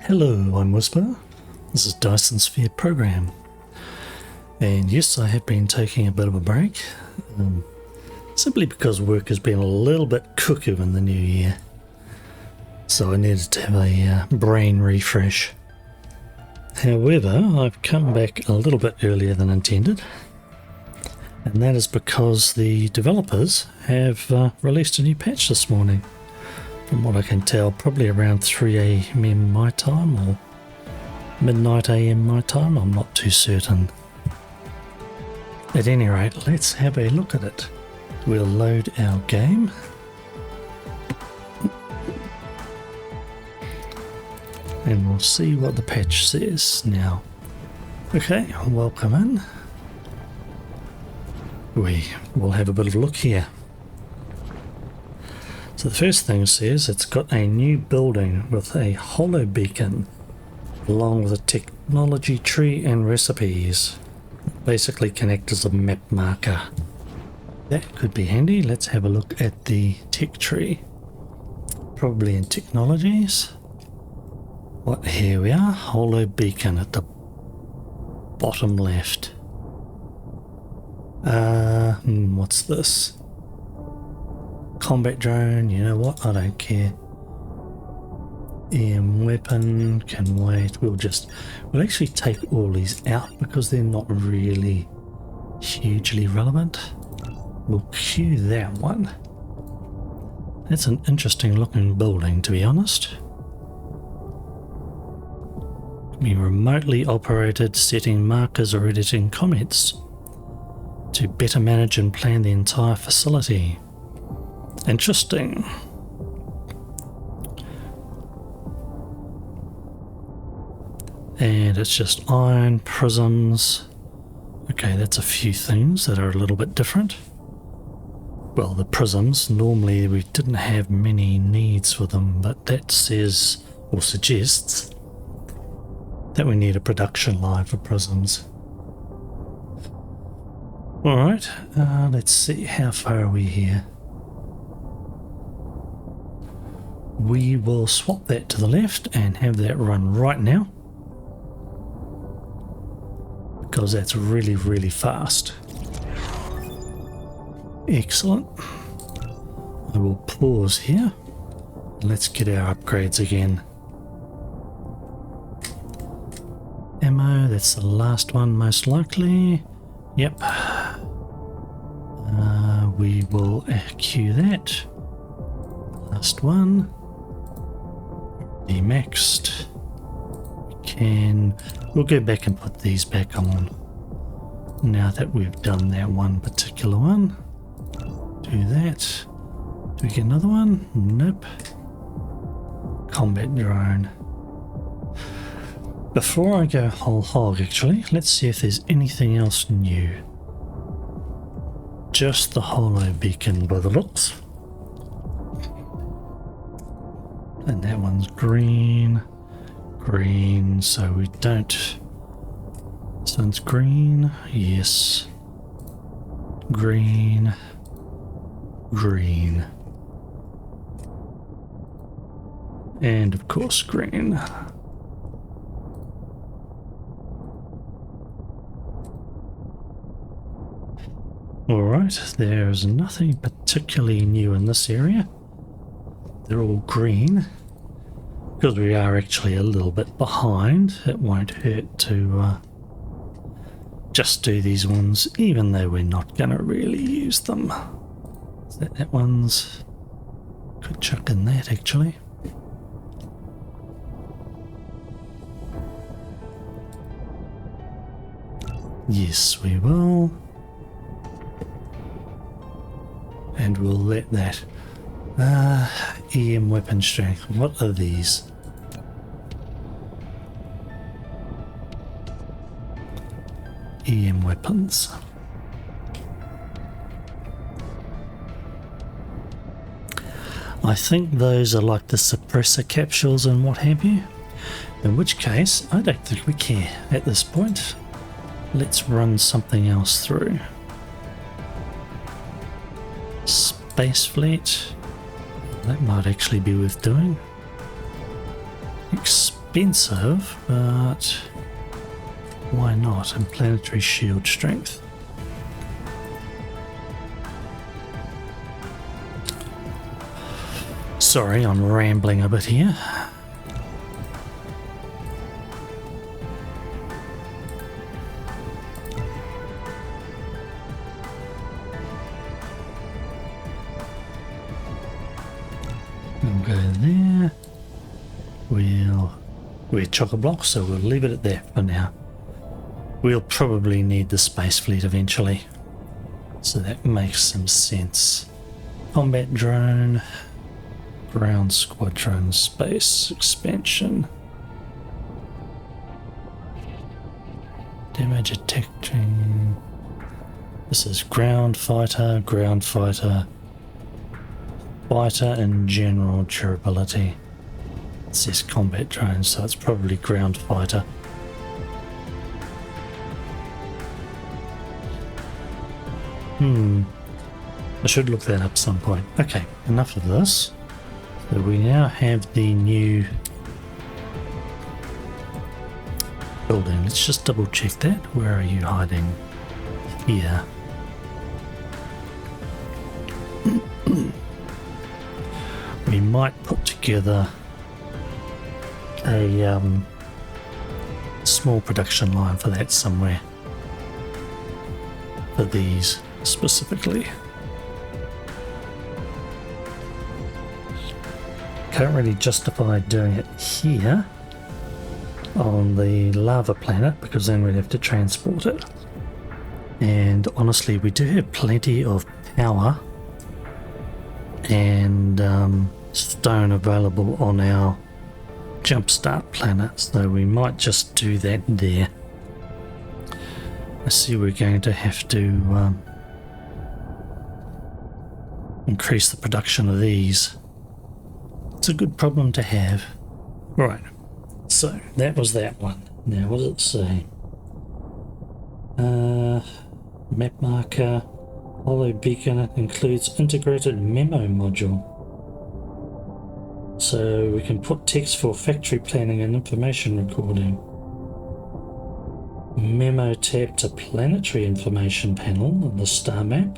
Hello, I'm Whisper. This is Dyson Sphere Program. And yes, I have been taking a bit of a break, simply because work has been a little bit cuckoo in the new year. So I needed to have a brain refresh. However, I've come back a little bit earlier than intended. And that is because the developers have released a new patch this morning. From what I can tell, probably around 3 AM my time or midnight AM my time, I'm not too certain. At any rate, let's have a look at it. We'll load our game. And we'll see what the patch says now. Okay, welcome in. We will have a bit of a look here. So the first thing it says it's got a new building with a holo beacon along with a technology tree and recipes. Basically connect as a map marker. That could be handy. Let's have a look at the tech tree. Probably in technologies. What, here we are, holo beacon at the bottom left. What's this? Combat drone, you know what, I don't care. EM weapon, can wait. We'll actually take all these out because they're not really hugely relevant. We'll queue that one. That's an interesting looking building, to be honest. Can be remotely operated, setting markers or editing comments to better manage and plan the entire facility. Interesting. And it's just iron, prisms. Okay, that's a few things that are a little bit different. Well, the prisms, normally we didn't have many needs for them, but that says, or suggests, that we need a production line for prisms. Alright, let's see, how far are we here? We will swap that to the left and have that run right now, because that's really, really fast. Excellent. I will pause here. Let's get our upgrades again. Ammo, that's the last one most likely. Yep. We will queue that. Last one. Maxed. We'll go back and put these back on now that we've done that one particular one. Do that. Do we get another one? Nope. Combat drone. Before I go whole hog, actually, let's see if there's anything else new. Just the holo beacon by the looks. And that one's green, so we don't. This one's green, yes. Green. And of course, green. Alright, there's nothing particularly new in this area. They're all green. Because we are actually a little bit behind, it won't hurt to just do these ones, even though we're not going to really use them. Is that one's... Could chuck in that, actually. Yes, we will. And we'll let that... EM weapon strength. What are these? EM weapons. I think those are like the suppressor capsules and what have you. In which case, I don't think we care at this point. Let's run something else through. Space fleet. That might actually be worth doing. expensive, but why not? And planetary shield strength. Sorry, I'm rambling a bit here. We'll go there. We're chock-a-block, so we'll leave it at that for now. We'll probably need the space fleet eventually, so that makes some sense. Combat drone, ground squadron, space expansion, damage attack train. This is ground fighter, fighter and general durability. It says combat drone, so it's probably ground fighter. I should look that up some point. Okay, enough of this. So we now have the new building. Let's just double check that. Where are you hiding? Here. We might put together a small production line for that somewhere. For these specifically. Can't really justify doing it here on the lava planet because then we'd have to transport it. And honestly, we do have plenty of power and stone available on our jumpstart planet, so we might just do that there. I see we're going to have to increase the production of these. It's a good problem to have. Right, so that was that one. Now what does it say? Map marker, hollow beacon includes integrated memo module. So we can put text for factory planning and information recording. Memo tab to planetary information panel on the star map.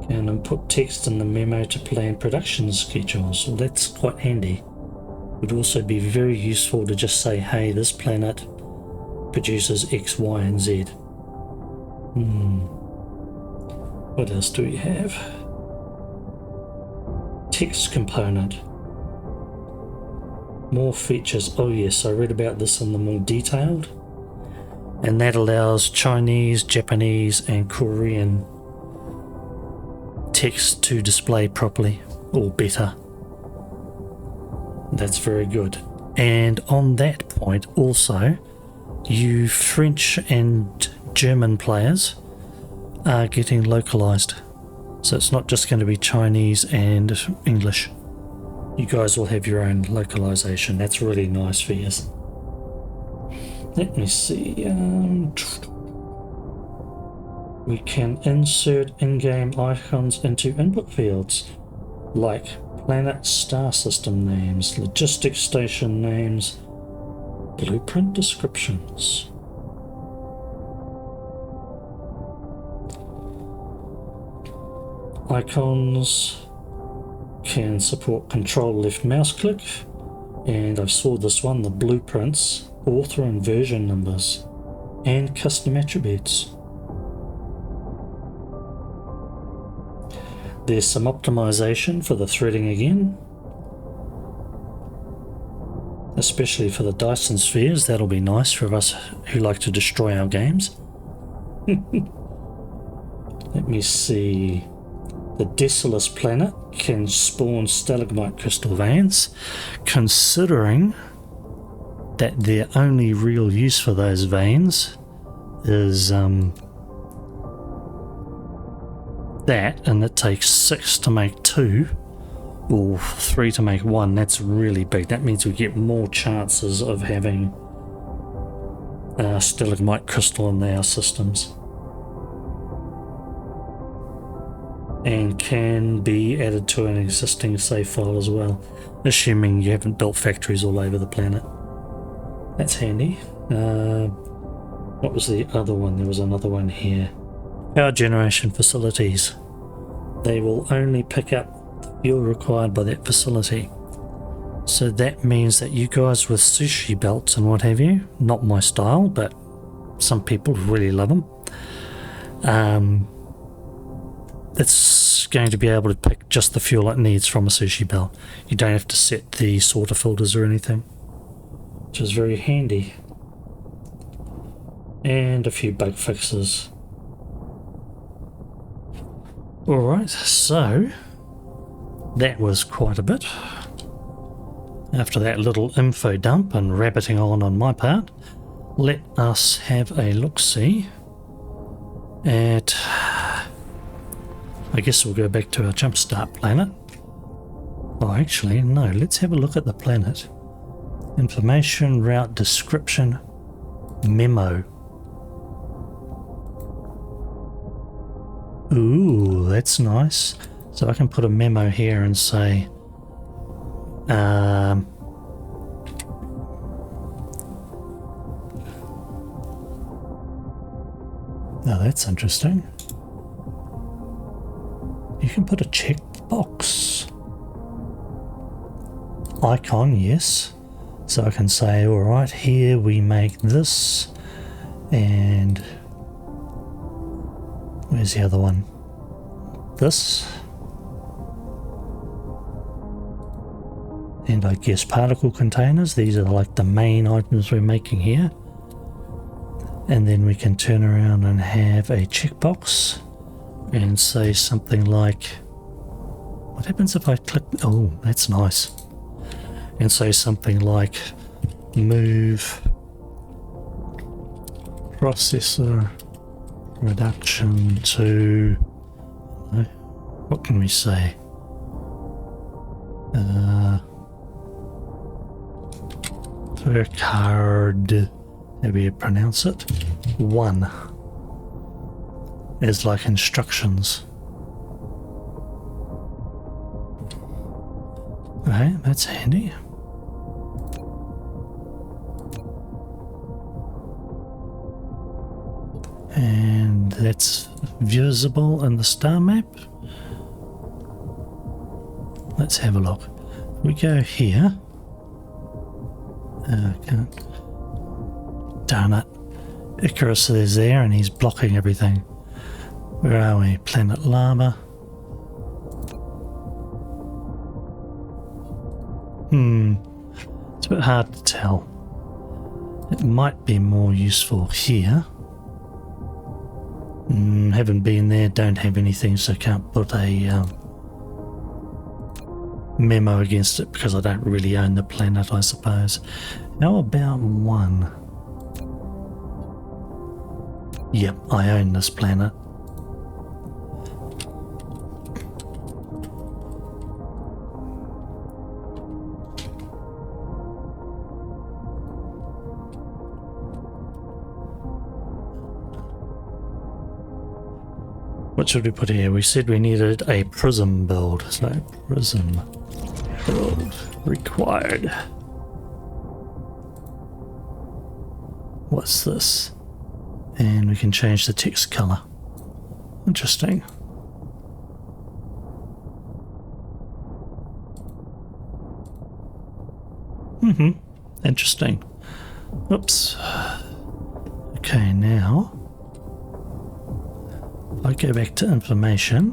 Can input text in the memo to plan production schedules. Well, that's quite handy. Would also be very useful to just say, hey, this planet produces X, Y, and Z. What else do we have? Text component. More features. Oh yes, I read about this in the more detailed. And that allows Chinese, Japanese, and Korean text to display properly or better. That's very good. And on that point also, you French and German players are getting localized. So it's not just going to be Chinese and English. You guys will have your own localization. That's really nice for you. Let me see. We can insert in-game icons into input fields like planet star system names, logistics station names, blueprint descriptions. Icons can support control left mouse click, and I saw this one, the blueprints, author and version numbers, and custom attributes. There's some optimization for the threading again, especially for the Dyson spheres. That'll be nice for us who like to destroy our games. Let me see. The Desolus planet can spawn stalagmite crystal veins, considering that their only real use for those veins is that, and it takes 6 to make 2 or 3 to make 1. That's really big. That means we get more chances of having stalagmite crystal in our systems. and can be added to an existing save file as well, assuming you haven't built factories all over the planet. That's handy. What was the other one? There was another one here. Power generation facilities. They will only pick up the fuel required by that facility. So that means that you guys with sushi belts and what have you, not my style, but some people really love them, it's going to be able to pick just the fuel it needs from a sushi belt. You don't have to set the sorter filters or anything, which is very handy. And a few bug fixes. Alright, so that was quite a bit. After that little info dump and rabbiting on my part, let us have a look-see at... I guess we'll go back to our jumpstart planet. Oh, actually, no, let's have a look at the planet. Information, route, description, memo. Ooh, that's nice. So I can put a memo here and say, now that's interesting. You can put a checkbox icon, yes. So I can say, all right, here we make this, and where's the other one? This. And I guess particle containers. These are like the main items we're making here. And then we can turn around and have a checkbox and say something like, what happens if I click? Oh, that's nice. And say something like, move processor reduction to, what can we say? Per card, how do you pronounce it? 1. As like instructions. Okay, that's handy. And that's visible in the star map. Let's have a look. We go here. Darn it. Icarus is there and he's blocking everything. Where are we? Planet Llama. It's a bit hard to tell. It might be more useful here. Haven't been there, don't have anything, so can't put a memo against it because I don't really own the planet, I suppose. How about 1? Yep, I own this planet. What should we put here? We said we needed a prism build, so prism build required. What's this? And we can change the text color. Interesting. Interesting. Oops. Okay, now if I go back to information,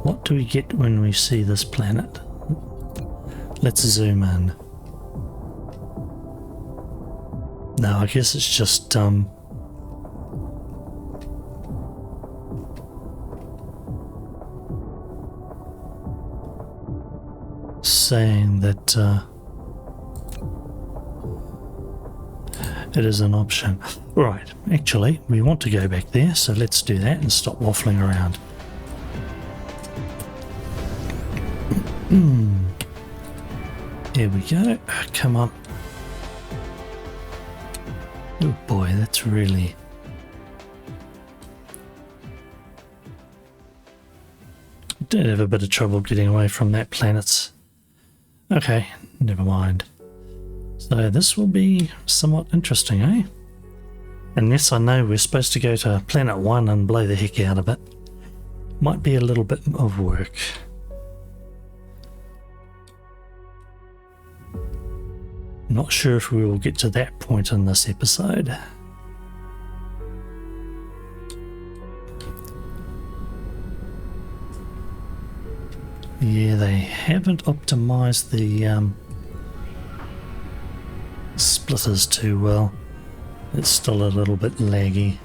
what do we get when we see this planet? Let's zoom in. No, I guess it's just saying that it is an option. Right, actually, we want to go back there, so let's do that and stop waffling around. Here we go. Come on. Oh boy, that's really... did have a bit of trouble getting away from that planet. Okay, never mind. So this will be somewhat interesting, eh? And yes, I know we're supposed to go to planet 1 and blow the heck out of it. Might be a little bit of work. Not sure if we will get to that point in this episode. Yeah, they haven't optimized the splitters too well. It's still a little bit laggy.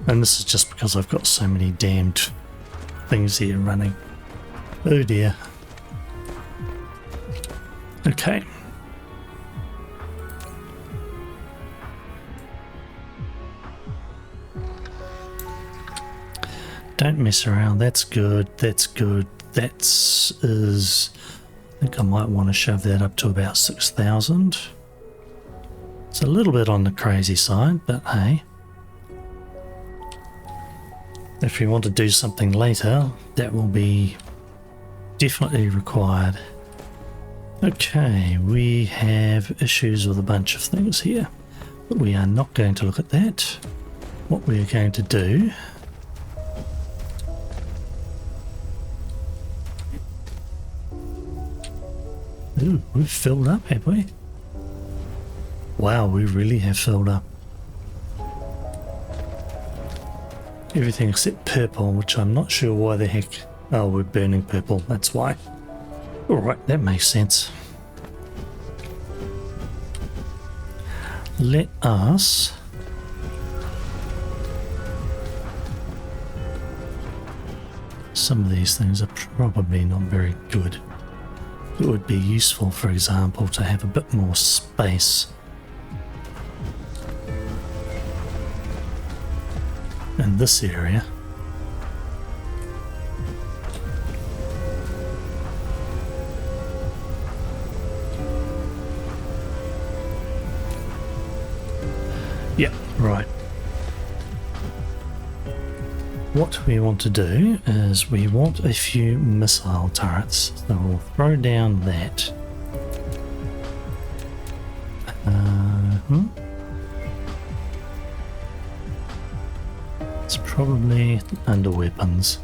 And this is just because I've got so many damned things here running. Oh dear. Okay. Don't mess around. That's good. That's good. I think I might want to shove that up to about 6,000. It's a little bit on the crazy side, but hey. If you want to do something later, that will be definitely required. Okay, we have issues with a bunch of things here, but we are not going to look at that. What we are going to do ooh, we've filled up, have we? Wow, we really have filled up. Everything except purple, which I'm not sure why the heck... Oh, we're burning purple, that's why. Alright, that makes sense. Let us... Some of these things are probably not very good. It would be useful, for example, to have a bit more space. In this area. Yeah, right. What we want to do is we want a few missile turrets. So we'll throw down that. It's probably under weapons.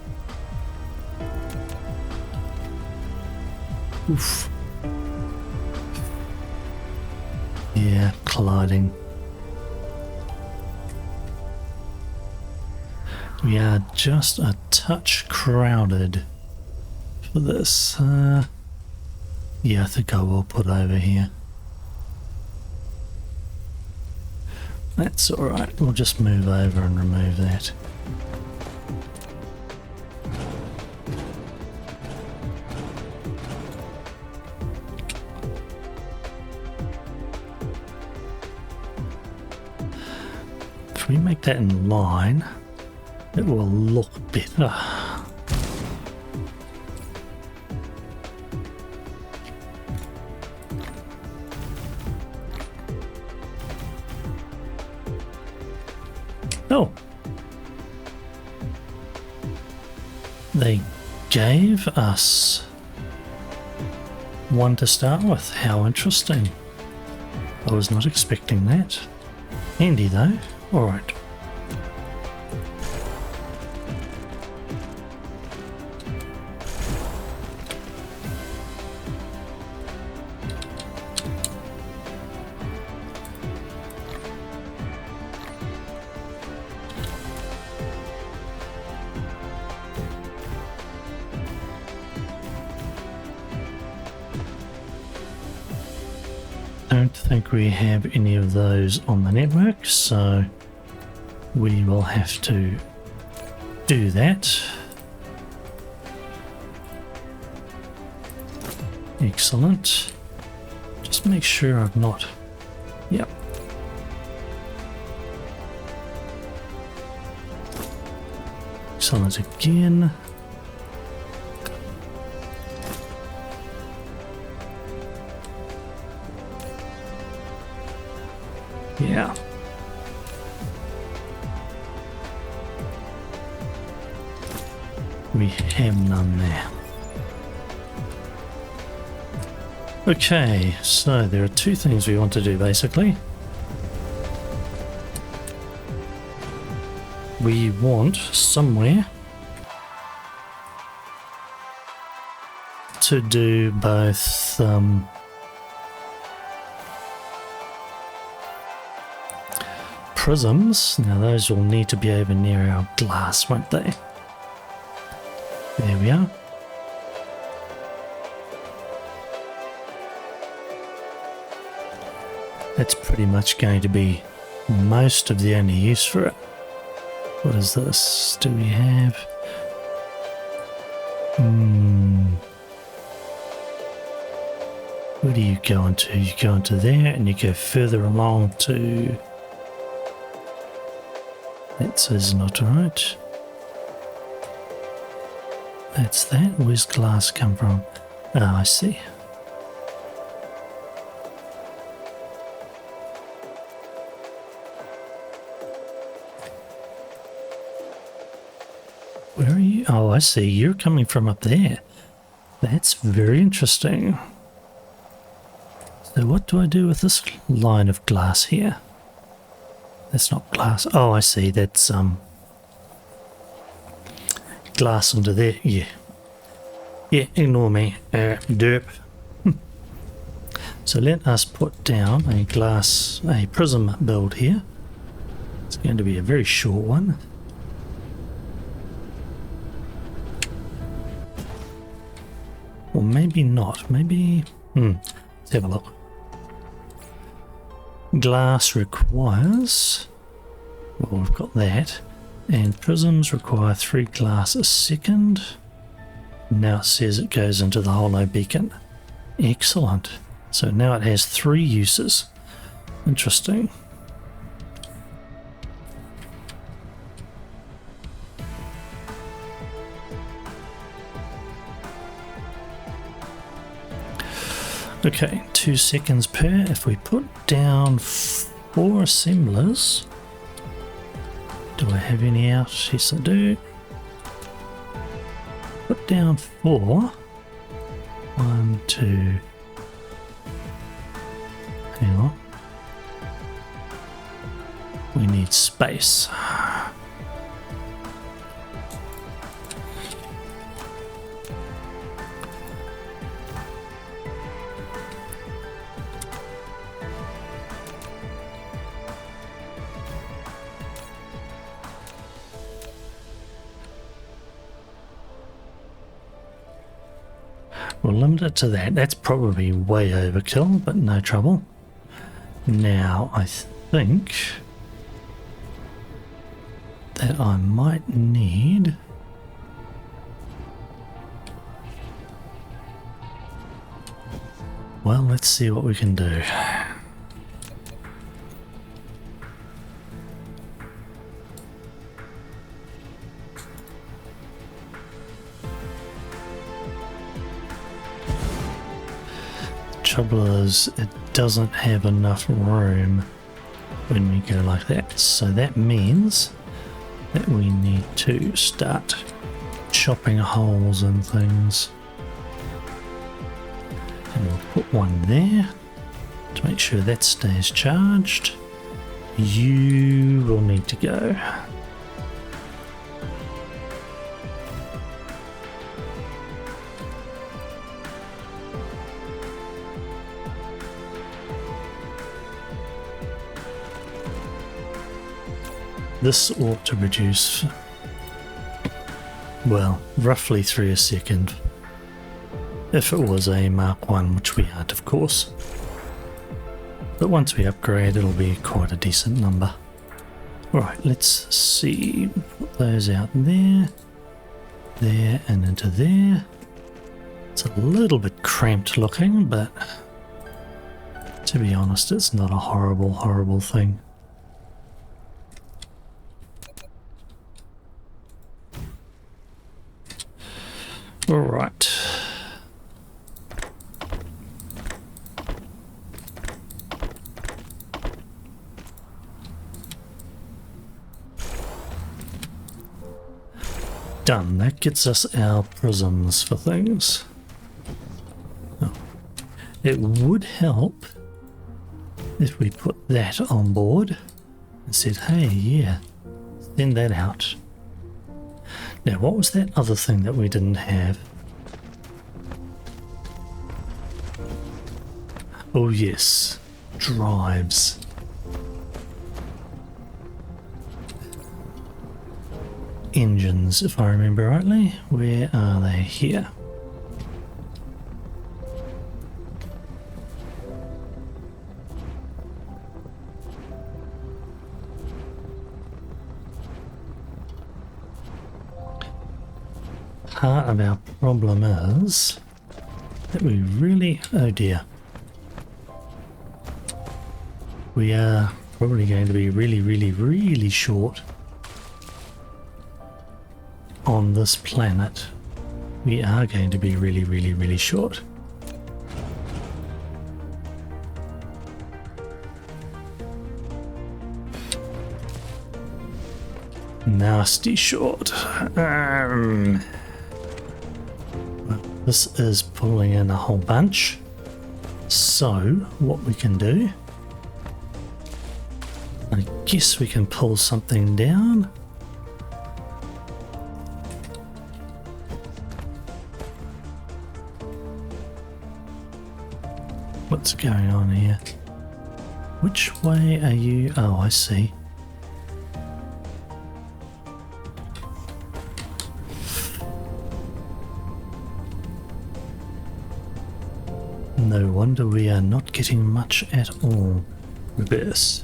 Oof. Yeah, colliding. We are just a touch crowded for this. Yeah, I think I will put over here. That's alright, we'll just move over and remove that. If we make that in line, it will look better. Oh. They gave us one to start with. How interesting. I was not expecting that. Handy though. Alright. Don't think we have any of those on the network, so we will have to do that. Excellent. Just make sure I've not... Yep. Excellent again. Yeah. We have none there. Okay, so there are two things we want to do basically. We want somewhere to do both prisms. Now those will need to be over near our glass, won't they? There we are. That's pretty much going to be most of the only use for it. What is this? Do we have... Where do you go into? You go into there and you go further along to... That says not right. That's that. Where's glass come from? Ah, I see. Where are you? Oh, I see. You're coming from up there. That's very interesting. So what do I do with this line of glass here? That's not glass. Oh, I see. That's glass under there. Yeah. Yeah, ignore me. Derp. So let us put down a prism build here. It's going to be a very short one. Or maybe not. Maybe... Let's have a look. Glass requires... Well, we've got that. And prisms require 3 glass a second. Now it says it goes into the hollow beacon. Excellent. So now it has 3 uses. Interesting. Okay, 2 seconds per. If we put down 4 assemblers, do I have any out? Yes, I do. Put down 4. 1, 2. Hang on. We need space. We'll limit it to that. That's probably way overkill, but no trouble. Now, I think that I might need... Well, let's see what we can do. Trouble is, it doesn't have enough room when we go like that, so that means that we need to start chopping holes and things, and we'll put one there to make sure that stays charged. You will need to go. This ought to produce, well, roughly 3 a second. If it was a Mark 1, which we aren't, of course. But once we upgrade, it'll be quite a decent number. Alright, let's see. Put those out there, there, and into there. It's a little bit cramped looking, but to be honest, it's not a horrible, horrible thing. All right. Done. That gets us our prisms for things. Oh. It would help if we put that on board and said, hey, yeah, send that out. Now, what was that other thing that we didn't have? Oh yes, drives. Engines, if I remember rightly. Where are they? Here. Part of our problem is that we really, oh dear, we are probably going to be really short on this planet. We are going to be really short. Nasty short. Well, this is pulling in a whole bunch. So what we can do, I guess we can pull something down. What's going on here? Which way are you? Oh, I see. No wonder we are not getting much at all. Reverse.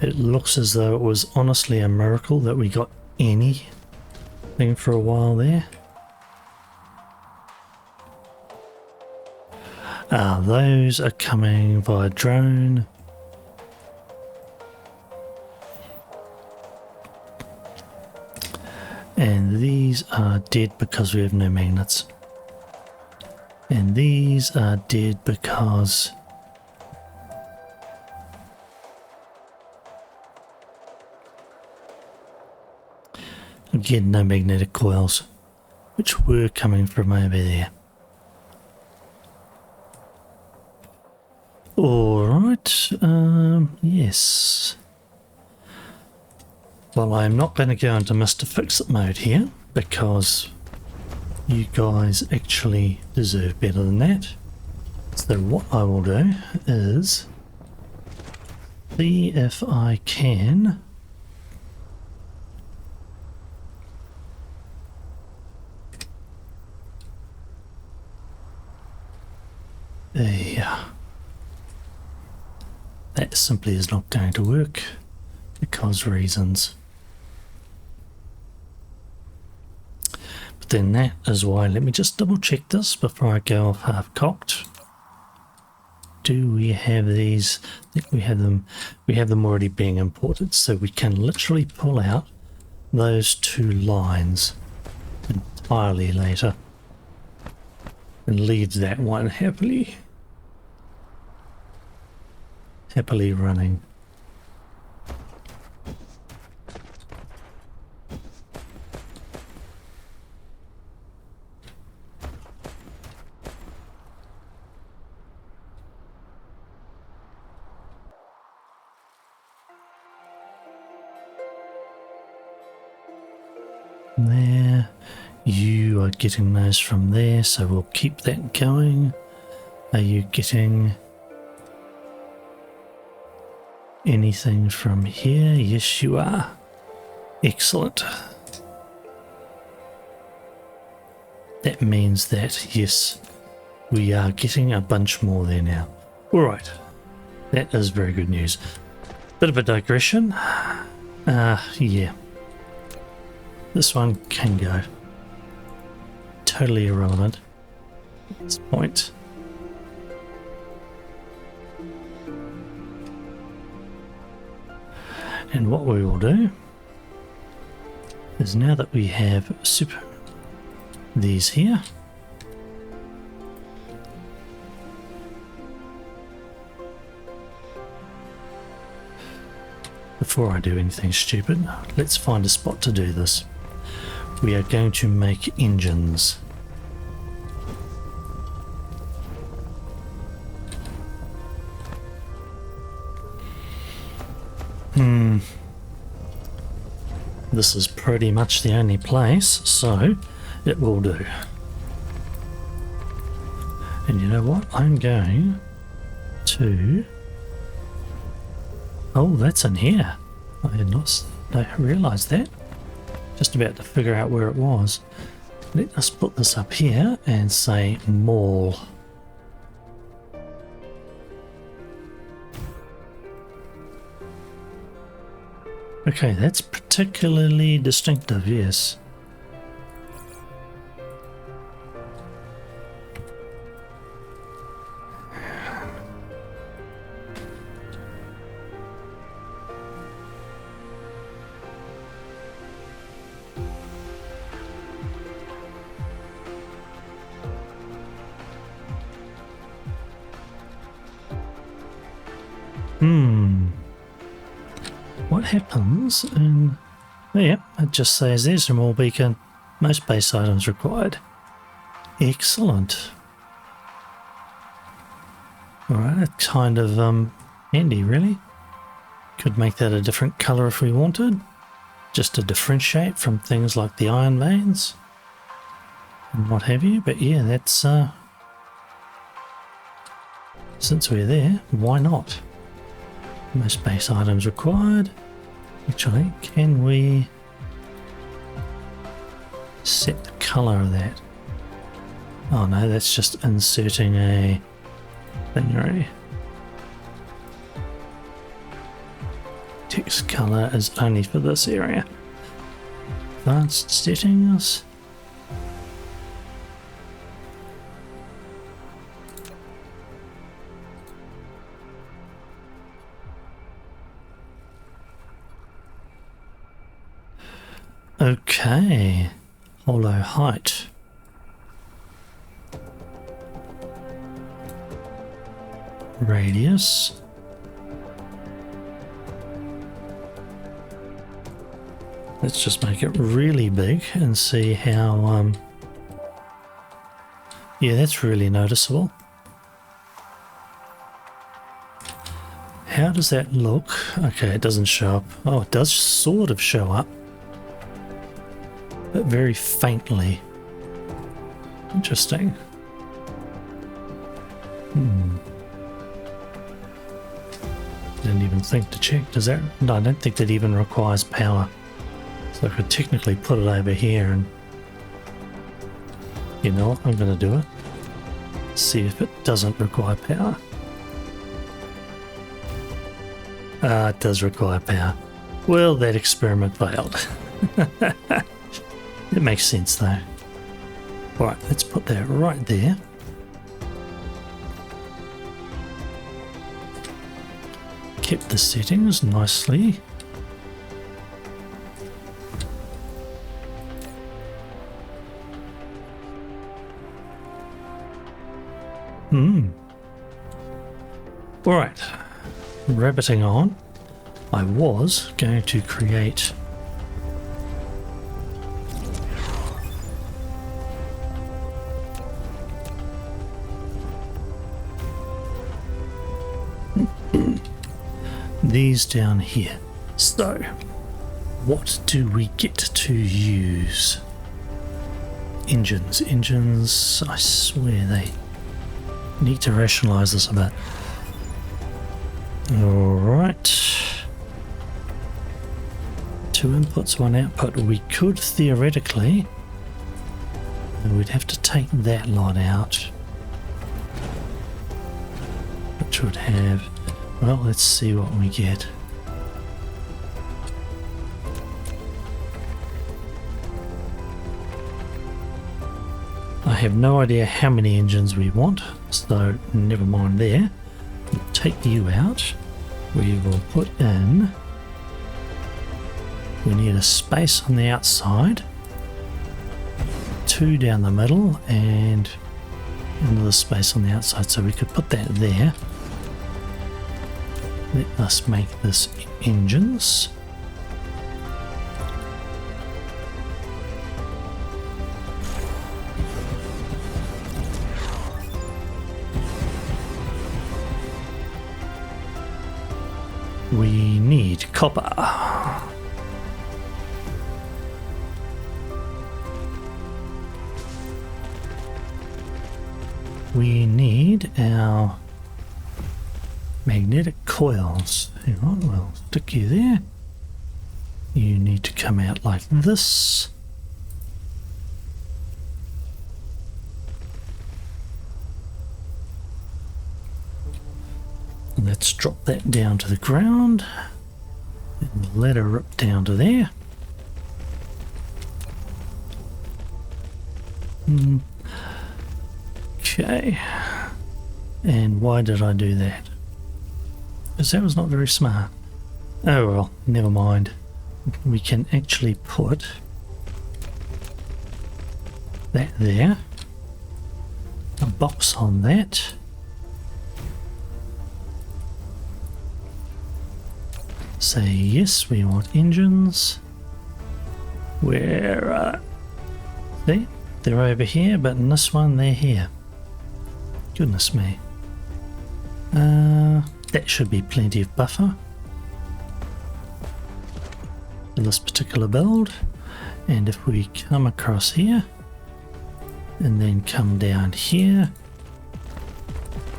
It looks as though it was honestly a miracle that we got anything for a while there. Those are coming via drone. And these are dead because we have no magnets. And these are dead because again, no magnetic coils, which were coming from over there. Alright, yes. Well, I'm not going to go into Mister Fixit mode here, because you guys actually deserve better than that. So what I will do is see if I can that simply is not going to work because reasons. But then that is why, let me just double check this before I go off half cocked. Do we have these? I think we have them. We have them already being imported, so we can literally pull out those two lines entirely later and leave that one happily running. There, you are getting those from there, so we'll keep that going. Are you getting anything from here? Yes, you are. Excellent. That means that, yes, we are getting a bunch more there now. Alright, that is very good news. Bit of a digression. Yeah. This one can go. Totally irrelevant at this point. And what we will do is, now that we have these here, before I do anything stupid, let's find a spot to do this. We are going to make engines. This is pretty much the only place, so it will do. And you know what? I'm going to... Oh, that's in here. I had not realised that. Just about to figure out where it was. Let us put this up here and say mall. Okay, that's particularly distinctive, yes. What happens in... Oh, yeah, it just says there's a mall beacon. Most base items required. Excellent. Alright, that's kind of handy, really. Could make that a different colour if we wanted. Just to differentiate from things like the iron veins. And what have you. But yeah, that's... Since we're there, why not? Most base items required. Actually, can we set the colour of that? Oh no, that's just inserting a thing already. Text colour is only for this area. Advanced settings. Okay, hollow height. Radius. Let's just make it really big and see how, yeah, that's really noticeable. How does that look? Okay, it doesn't show up. Oh, it does sort of show up. But very faintly. Interesting. Didn't even think to check. Does that? No, I don't think that even requires power. So I could technically put it over here and... You know what? I'm going to do it. See if it doesn't require power. Ah, it does require power. Well, that experiment failed. It makes sense though. Alright, let's put that right there. Kept the settings nicely. Alright, rabbiting on. I was going to create these down here. So, what do we get to use? Engines. Engines, I swear they need to rationalize this a bit. Alright. 2 inputs, 1 output. We could theoretically... We'd have to take that lot out. Which would have... Well, let's see what we get. I have no idea how many engines we want, so never mind there. We'll take you out. We will put in... We need a space on the outside. 2 down the middle and another space on the outside, so we could put that there. Let us make this engines. We need copper. We need our magnetic coils. Hang on, we'll stick you there. You need to come out like this. Let's drop that down to the ground and the ladder up down to there. Okay, and why did I do that? Because that was not very smart. Oh well, never mind. We can actually put that there, a box on that. Say yes, we want engines. Where see, they're over here, but in this one they're here. Goodness me. That should be plenty of buffer in this particular build. And if we come across here and then come down here,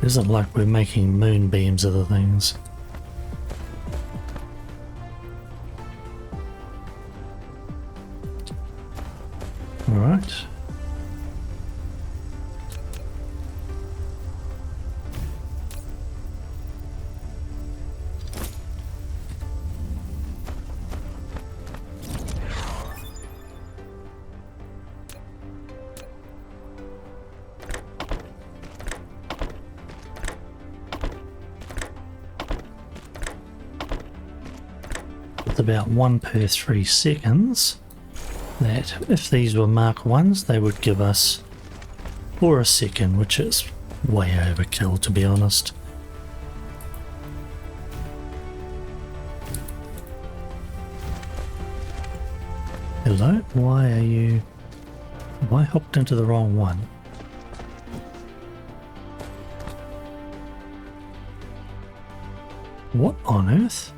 it isn't like we're making moonbeams of the things. Alright. With about 1 per 3 seconds. That if these were Mark 1s, they would give us for a second, which is way overkill, to be honest. Hello? Why are you... Have I hopped into the wrong one? What on earth?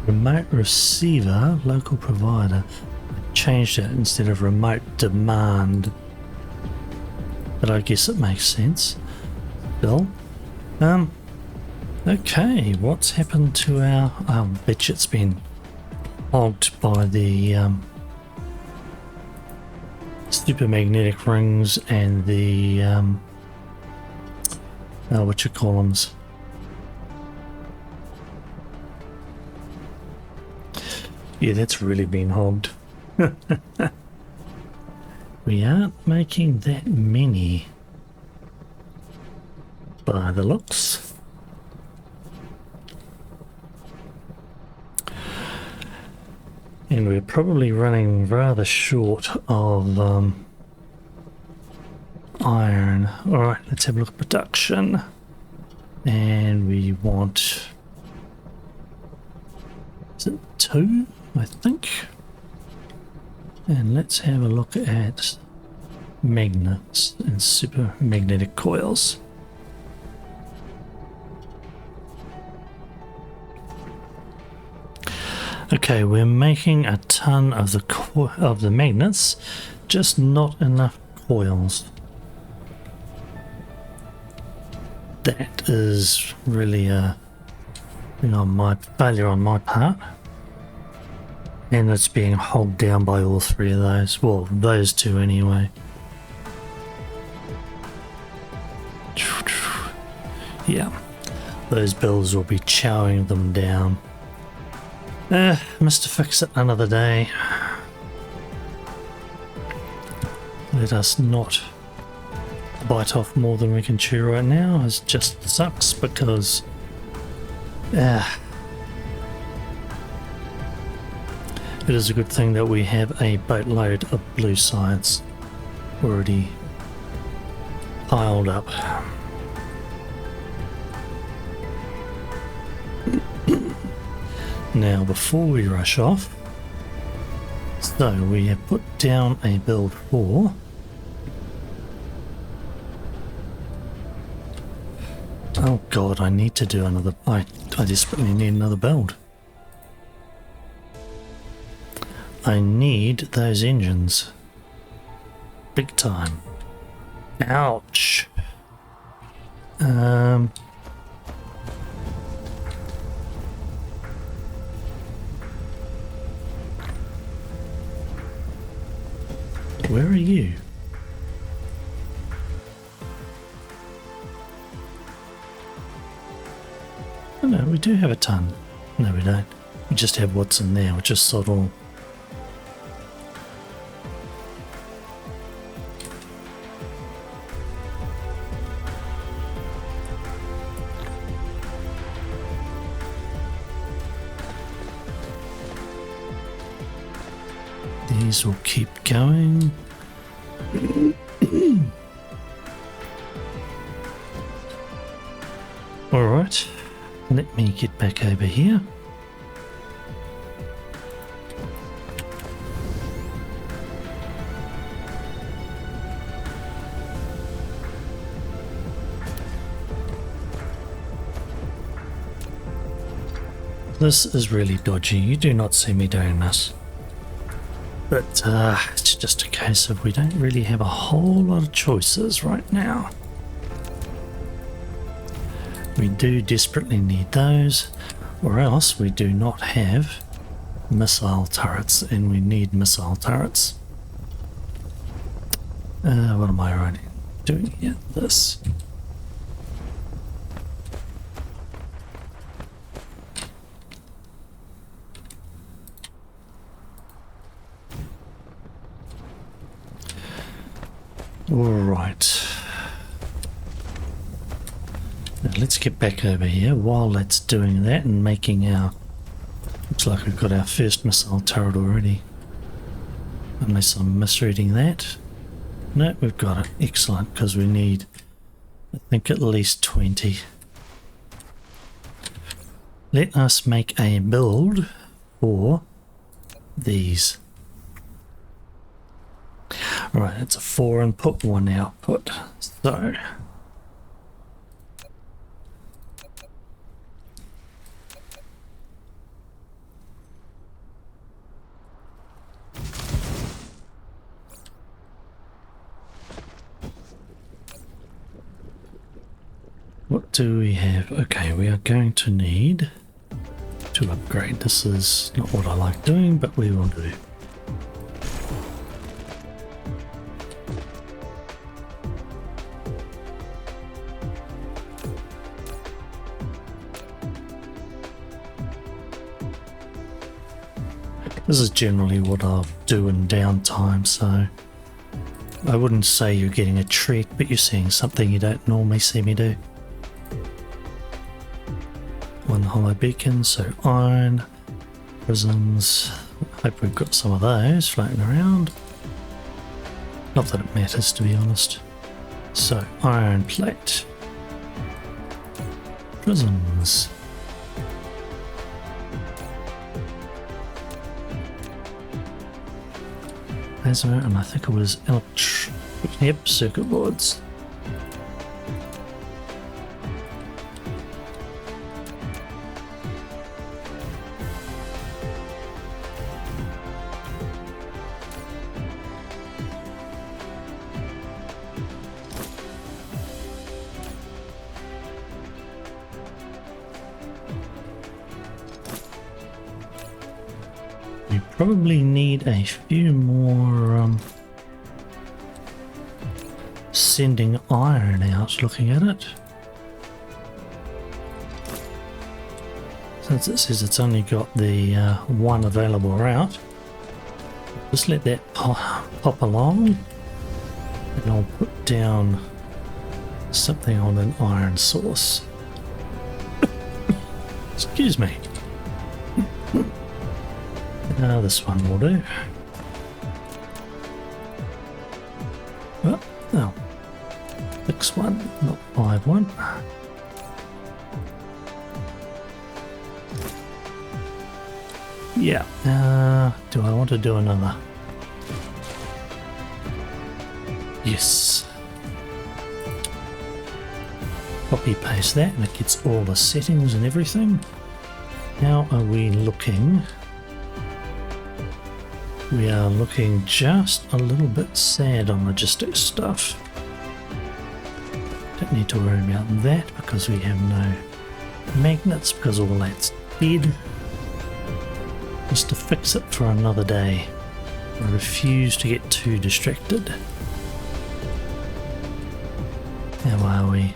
Remote receiver, local provider. I changed it instead of remote demand. But I guess it makes sense. Still. Okay, what's happened to our... I bet it's been hogged by the super magnetic rings and the whatchamacallums. Yeah, that's really been hogged. We aren't making that many by the looks. And we're probably running rather short of iron. Alright, let's have a look at production. And we want... Is it 2? I think. And let's have a look at magnets and super magnetic coils. Okay, we're making a ton of the magnets, just not enough coils. That is really a failure on my part. And it's being hogged down by all 3 of those. Well, those 2 anyway. Yeah, those builds will be chowing them down. Mister Fixit another day. Let us not bite off more than we can chew right now. It just sucks because It is a good thing that we have a boatload of blue science already piled up. Now, before we rush off, so we have put down a build for oh god, I need to do another. I desperately need another build. I need those engines. Big time. Ouch. Where are you? Oh no, we do have a ton. No, we don't. We just have what's in there, which is sod all. These will keep going. Alright, let me get back over here. This is really dodgy. You do not see me doing this. But it's just a case of we don't really have a whole lot of choices right now. We do desperately need those, or else we do not have missile turrets, and we need missile turrets. What am I doing here? This. Alright. Now let's get back over here while that's doing that and making our... Looks like we've got our first missile turret already. Unless I'm misreading that. No, we've got it. Excellent, because we need, I think, at least 20. Let us make a build for these. Right, it's a 4 input, 1 output. So what do we have? Okay, we are going to need to upgrade. This is not what I like doing, but we will do. This is generally what I'll do in downtime, so I wouldn't say you're getting a treat, but you're seeing something you don't normally see me do. One hollow beacon, so iron, prisms. Hope we've got some of those floating around. Not that it matters, to be honest. So iron plate, prisms. And I think it was yep, circuit boards. We probably need a few more sending iron out, looking at it. Since it says it's only got the one available route, just let that pop along, and I'll put down something on an iron source. Excuse me. This one will do. Oh, no. 6-1, not 5-1. Yeah. Do I want to do another? Yes. Copy paste that and it gets all the settings and everything. How are we looking? We are looking just a little bit sad on logistics stuff. Don't need to worry about that because we have no magnets because all that's dead. Mister Fixit for another day. I refuse to get too distracted. How are we?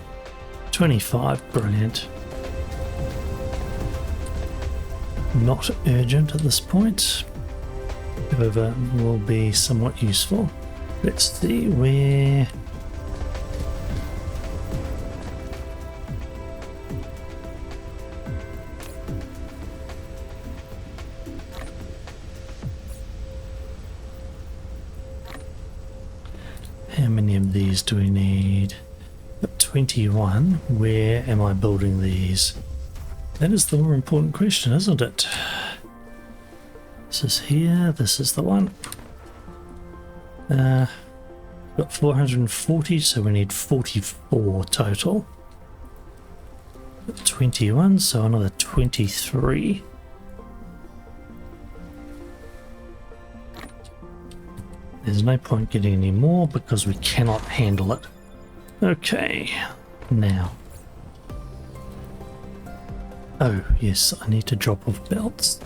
25, brilliant. Not urgent at this point, however will be somewhat useful. Let's see where... How many of these do we need? 21. Where am I building these? That is the more important question, isn't it? This is here, this is the one. Got 440, so we need 44 total. Got 21, so another 23. There's no point getting any more because we cannot handle it. Okay, now. Oh, yes, I need to drop off belts.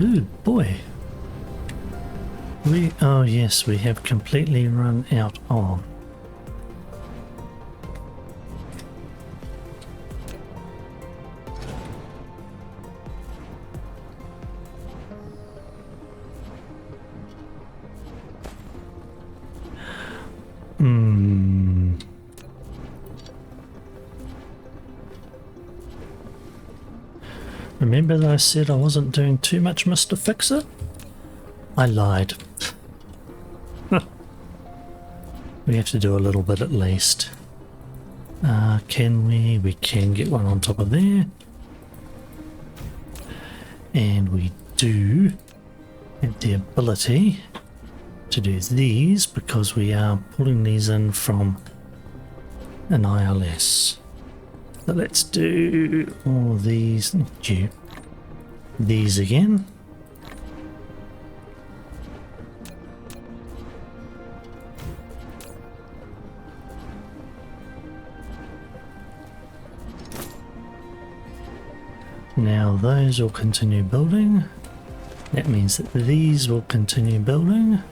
Ooh, boy. Oh yes, we have completely run out of. Remember that I said I wasn't doing too much Mister Fixit? I lied. We have to do a little bit at least. Can we? We can get one on top of there. And we do have the ability to do these because we are pulling these in from an ILS. So let's do all these, not you, these again. Now those will continue building. That means that these will continue building.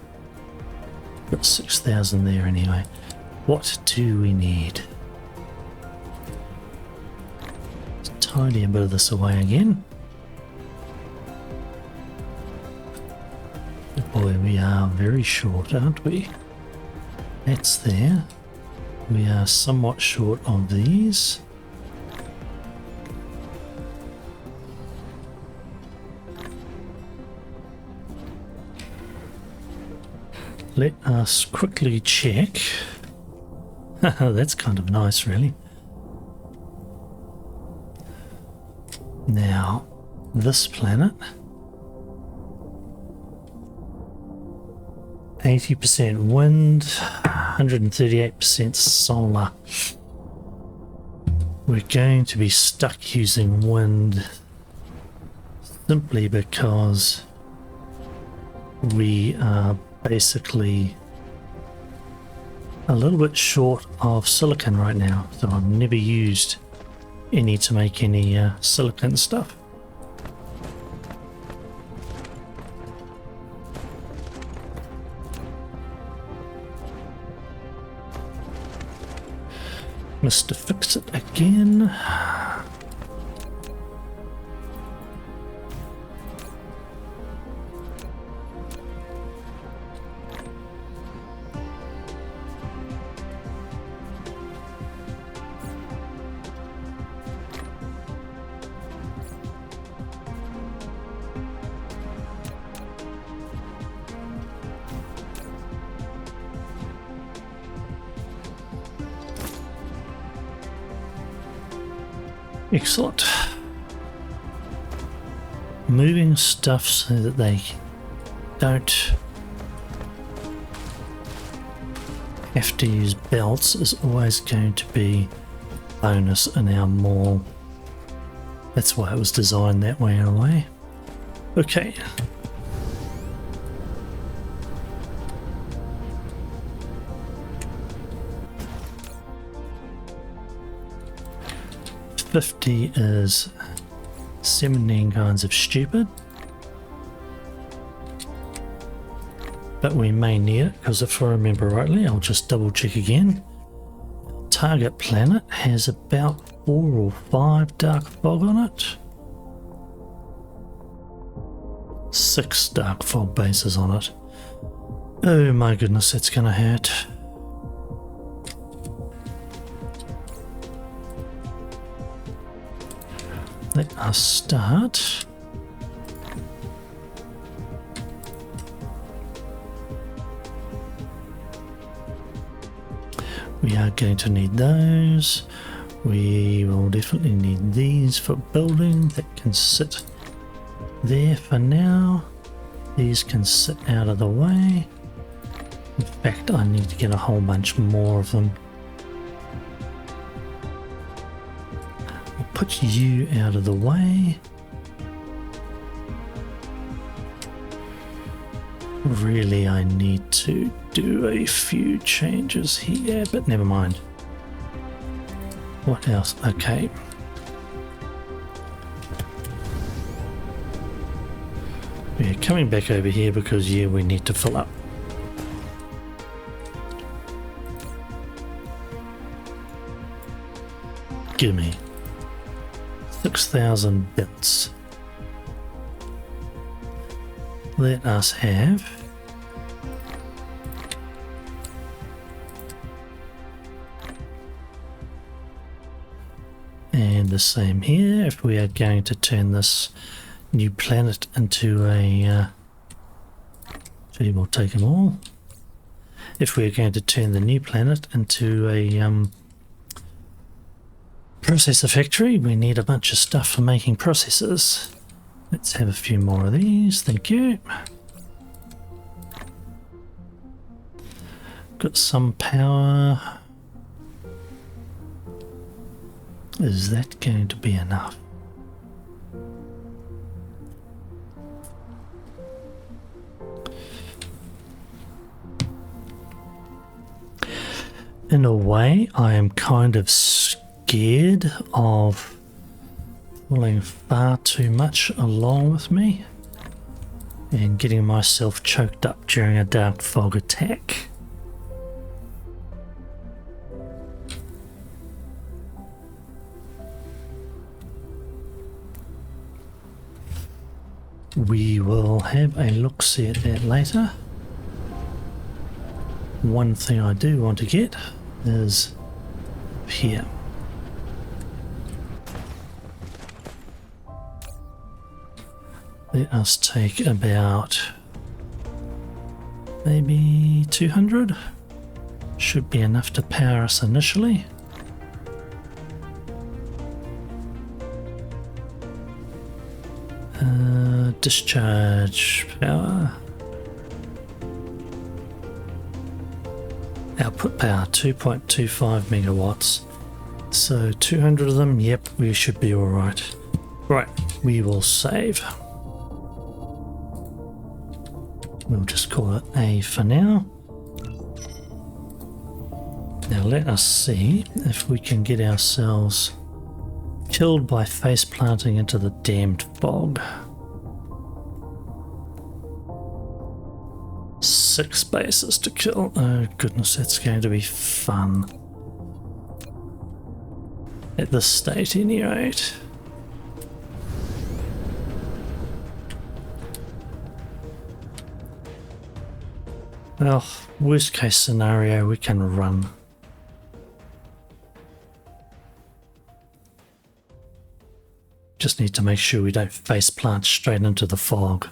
Got 6,000 there anyway. What do we need? Let's tidy a bit of this away again. Boy, we are very short, aren't we? That's there. We are somewhat short of these. Let us quickly check. That's kind of nice, really. Now, this planet, 80% wind, 138% solar. We're going to be stuck using wind simply because we are basically a little bit short of silicon right now, so I've never used any to make any silicon stuff. Mister Fixit again. Excellent. Moving stuff so that they don't have to use belts is always going to be a bonus in our mall. That's why it was designed that way in a way. Okay. $50 is 17 kinds of stupid. But we may need it, because if I remember rightly, I'll just double check again. Target planet has about 4 or 5 dark fog on it. 6 dark fog bases on it. Oh my goodness, that's gonna hurt. Let us start. We are going to need those. We will definitely need these for building. That can sit there for now. These can sit out of the way. In fact, I need to get a whole bunch more of them. I'll put you out of the way. Really, I need to do a few changes here, but never mind. What else? Okay. We're coming back over here because, yeah, we need to fill up. Give me 6,000 bits. Let us have and the same here. If we are going to turn this new planet into a we'll take them all. If we are going to turn the new planet into a processor factory, we need a bunch of stuff for making processors. Let's have a few more of these, thank you. Got some power. Is that going to be enough? In a way, I am kind of scared of pulling far too much along with me and getting myself choked up during a dark fog attack. We will have a look-see at that later. One thing I do want to get is here. Let us take about maybe 200. Should be enough to power us initially. Discharge power. Output power 2.25 megawatts. So 200 of them, yep, we should be alright. Right, we will save. We'll just call it A for now. Now let us see if we can get ourselves killed by face planting into the damned fog. 6 bases to kill. Oh goodness, that's going to be fun. At this state, any rate. Well, worst case scenario, we can run. Just need to make sure we don't face plant straight into the fog.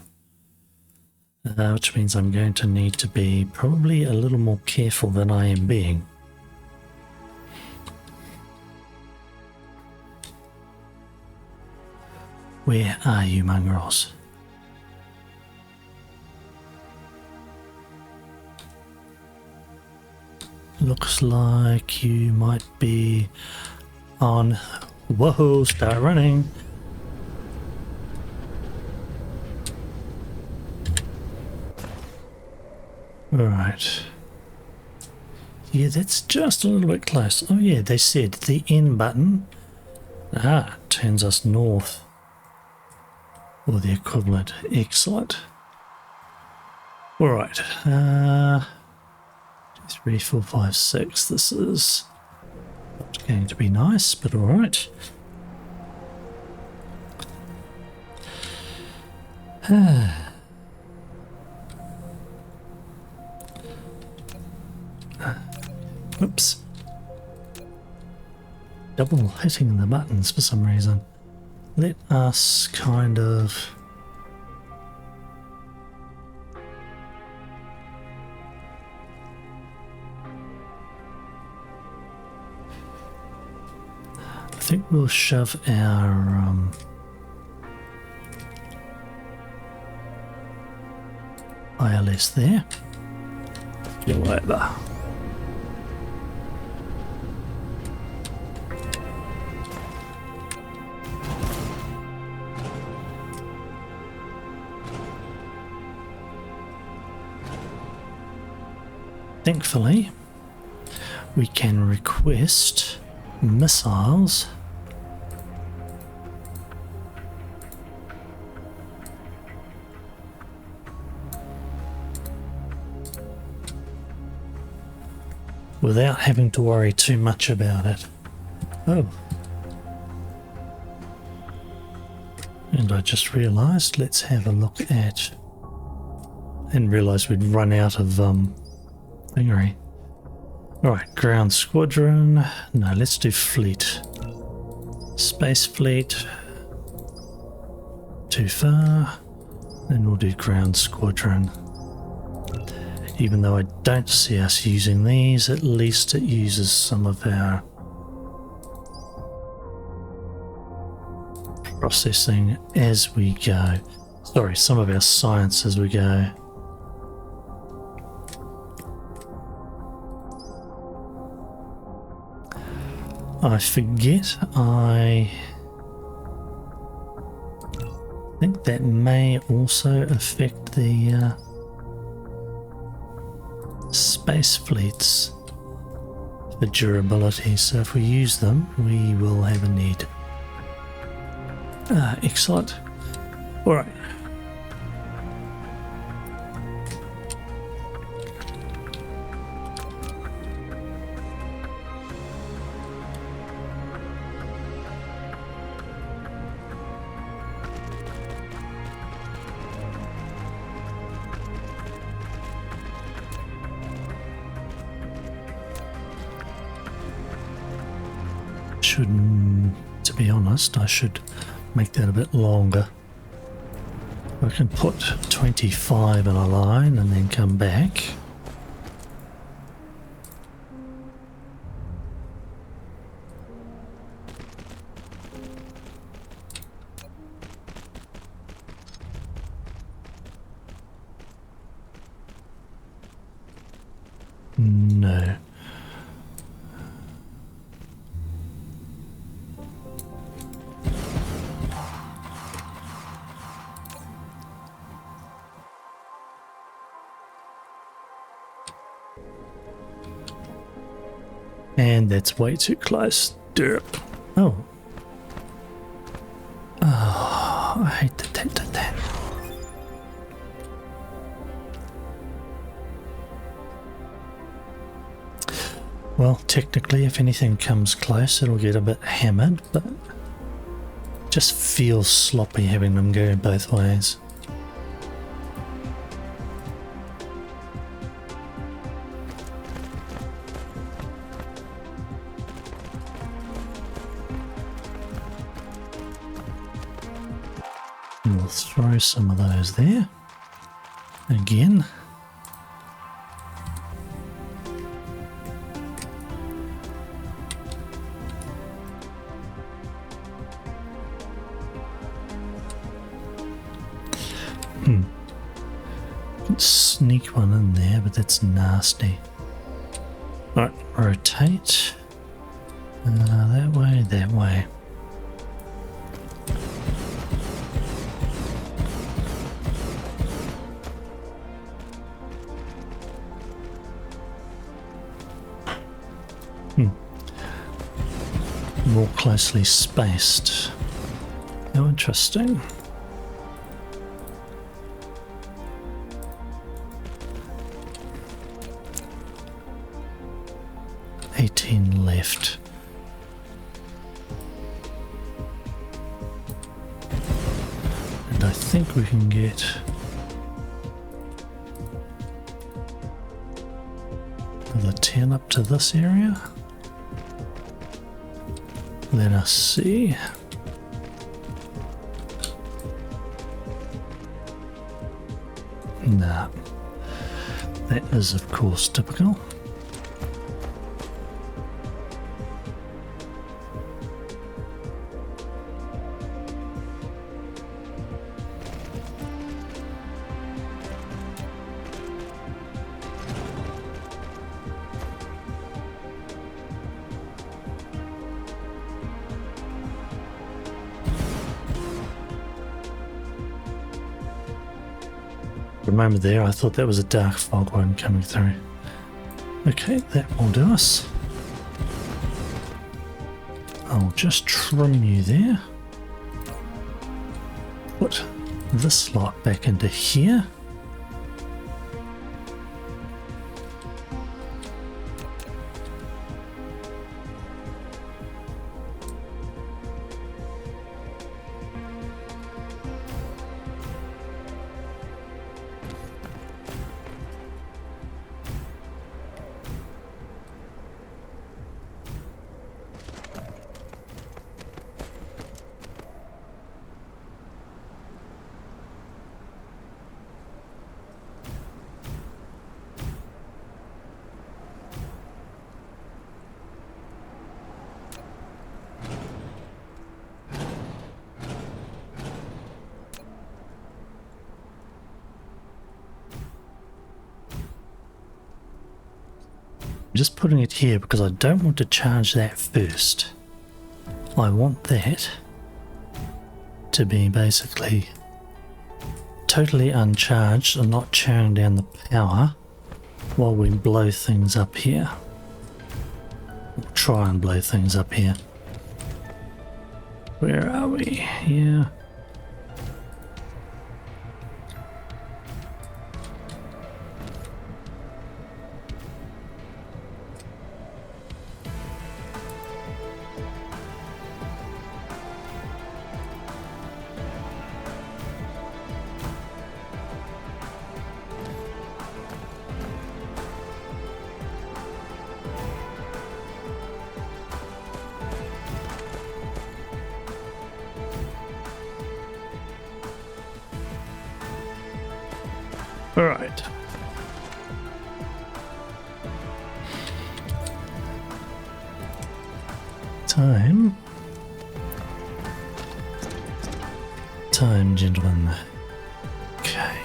Which means I'm going to need to be probably a little more careful than I am being. Where are you, mongrels? Looks like you might be on... Whoa, start running. Alright. Yeah, that's just a little bit close. Oh yeah, they said the N button turns us north. Or the equivalent. Excellent. Alright. 2, 3, 4, 5, 6. This is not going to be nice, but alright. Whoops. Double hitting the buttons for some reason. Let us kind of... I think we'll shove our ILS there. Go over. Thankfully, we can request missiles without having to worry too much about it. Oh. And I just realised, let's have a look at... and realised we'd run out of thingery. Alright, ground squadron. No, let's do fleet. Space fleet. Too far. Then we'll do ground squadron. Even though I don't see us using these, at least it uses some of our processing as we go. Sorry, some of our science as we go. I forget, I think that may also affect the space fleets for durability, so if we use them we will have a need. Excellent. Alright. To be honest, I should make that a bit longer. I can put 25 in a line and then come back. No. And that's way too close. Derp. Oh. Oh, I hate that. Well, technically, if anything comes close, it'll get a bit hammered, but it just feels sloppy having them go both ways. We'll throw some of those there again. sneak one in there, but that's nasty. Alright, rotate. That way, that way. More closely spaced. How interesting. Left. And I think we can get another 10 up to this area. Let us see. Nah, that is of course typical. For a moment there, I thought that was a dark fog one coming through. Okay, that will do us. I'll just trim you there. Put this slot back into here. Just putting it here because I don't want to charge that first. I want that to be basically totally uncharged and not churning down the power while we blow things up here. We'll try and blow things up here. Where are we? Here. All right. Time, gentlemen. Okay.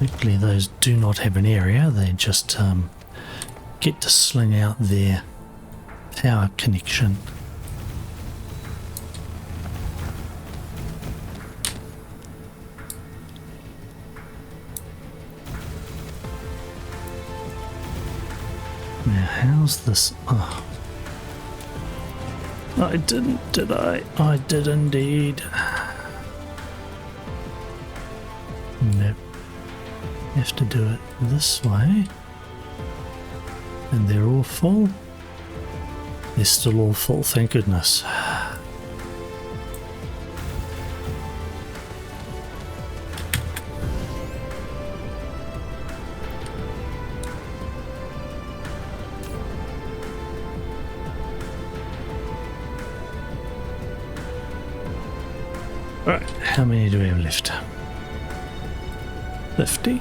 Luckily those do not have an area, they just get to sling out their power connection. Now how's this? Oh. I didn't, did I? I did indeed. Nope. Have to do it this way. And they're all full. They're still all full, thank goodness. Alright, how many do we have left? 50?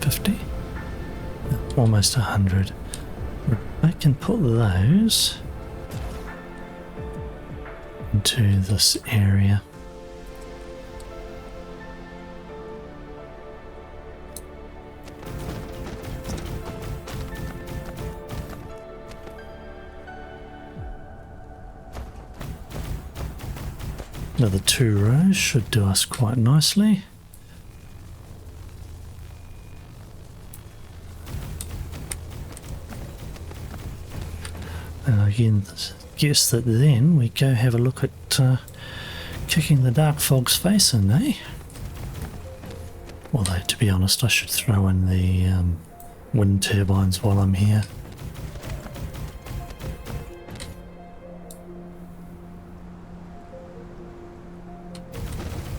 50? Almost 100. I can put those into this area. Another 2 rows should do us quite nicely. And again, guess that then we go have a look at kicking the dark fog's face in, eh? Although, to be honest, I should throw in the wind turbines while I'm here.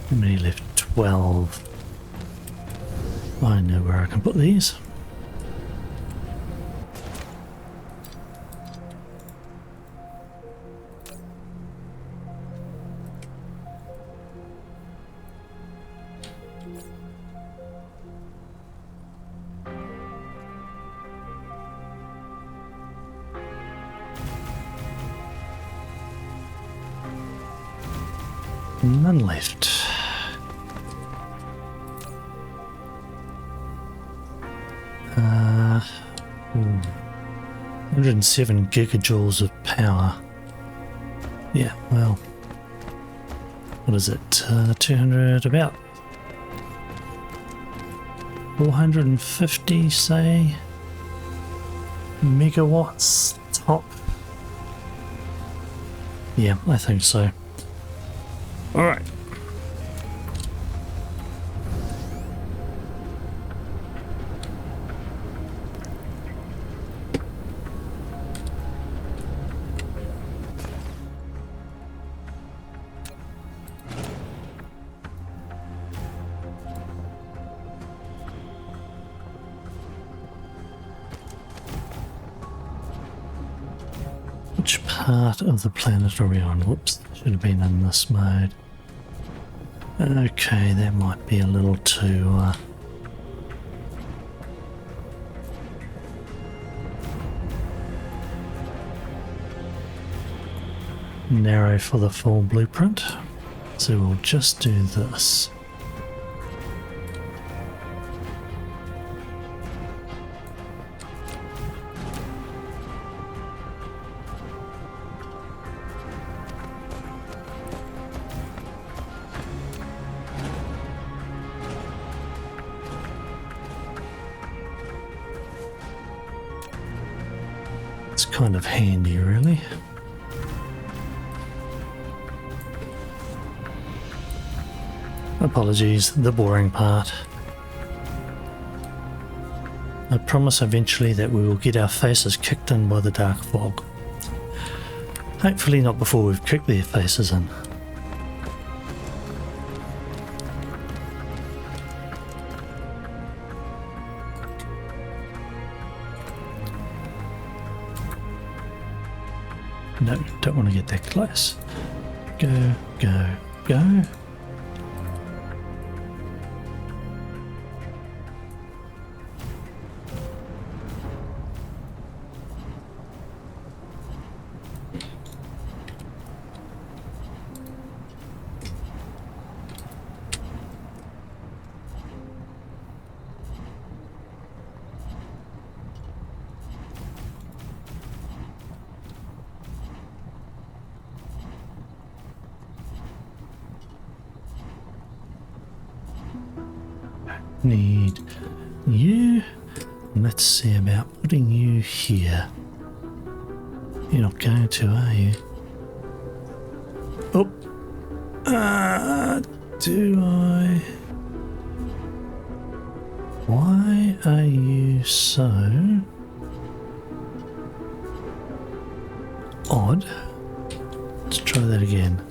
How many left? 12. I know where I can put these. None left. 107 gigajoules of power. Yeah, well, what is it? 200, about 450, say, megawatts top. Yeah, I think so. All right. Which part of the planet are we on? Whoops, should have been in this mode. Okay, that might be a little too narrow for the full blueprint. So we'll just do this. It's kind of handy, really. Apologies, the boring part. I promise eventually that we will get our faces kicked in by the dark fog. Hopefully not before we've kicked their faces in. No, don't want to get that close. Go, go, go. Need you. Let's see about putting you here. You're not going to, are you? Oh. Do I? Why are you so odd? Let's try that again.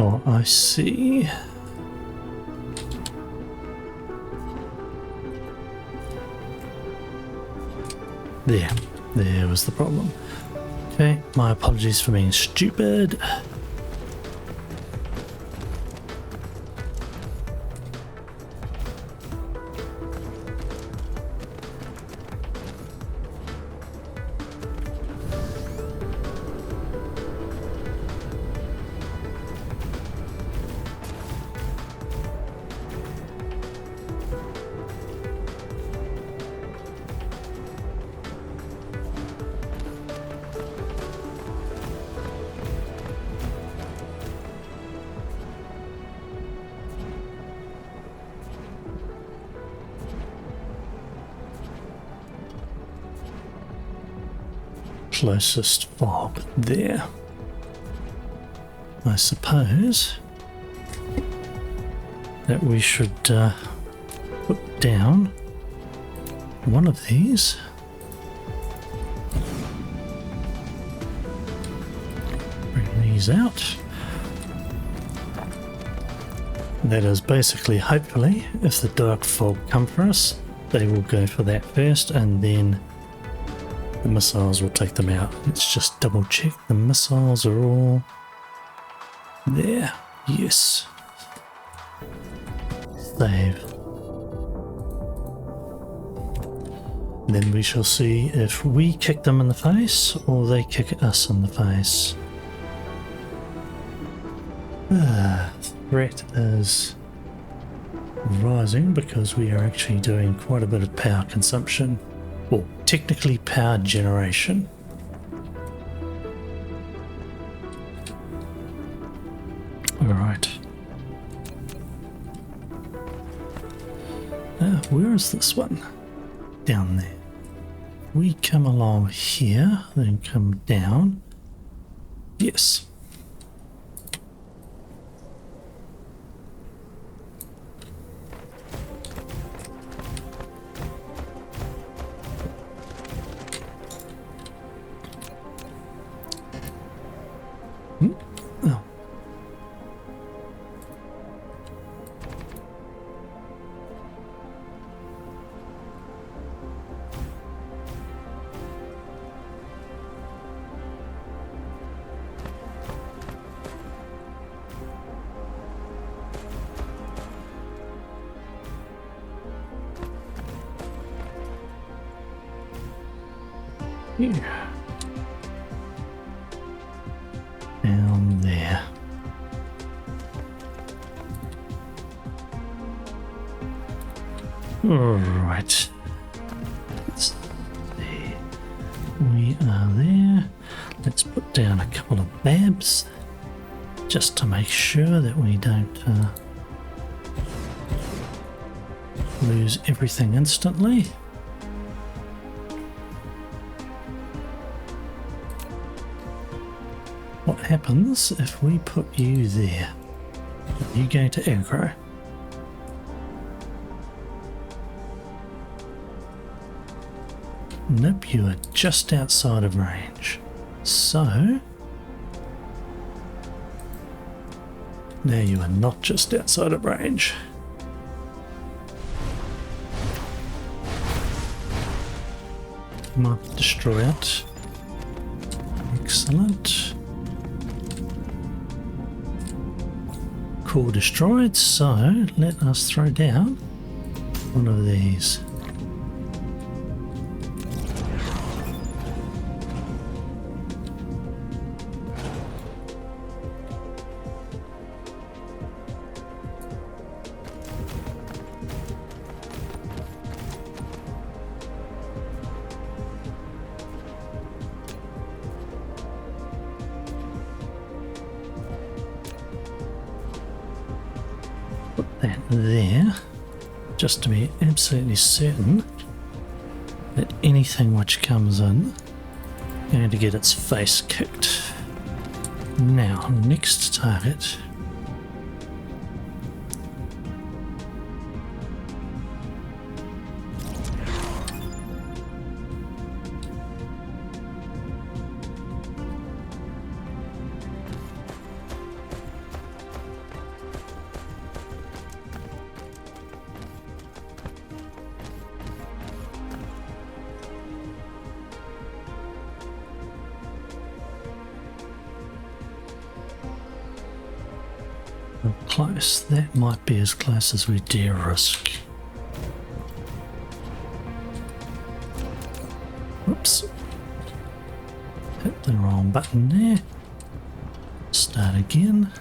Oh, I see. There was the problem. Okay, my apologies for being stupid. Closest fob there. I suppose that we should put down one of these. Bring these out. That is basically, hopefully, if the dark fog come for us, they will go for that first, and then the missiles will take them out. Let's just double check the missiles are all there. Yes. Save. Then we shall see if we kick them in the face or they kick us in the face. Threat is rising because we are actually doing quite a bit of power consumption. Well, technically power generation. Alright. Where is this one? Down there. We come along here, then come down. Yes. Oh. Yeah. Down there. Alright. Let's see. We are there. Let's put down a couple of babs just to make sure that we don't lose everything instantly. What happens if we put you there? Are you going to aggro? Nope, you are just outside of range. So, now you are not just outside of range. Might destroy it. Excellent. Core destroyed, so let us throw down one of these. Put that there, just to be absolutely certain that anything which comes in is going to get its face kicked. Now, next target. Close. That might be as close as we dare risk. Whoops. Hit the wrong button there. Start again.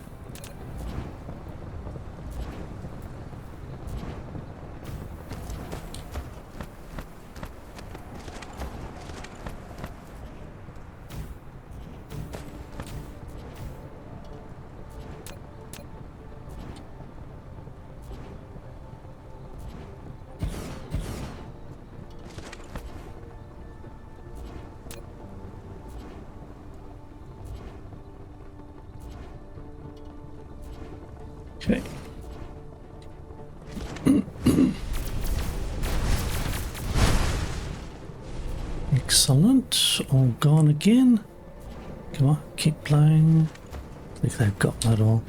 Okay. Excellent. All gone again. Come on, keep playing. I think they've got that all.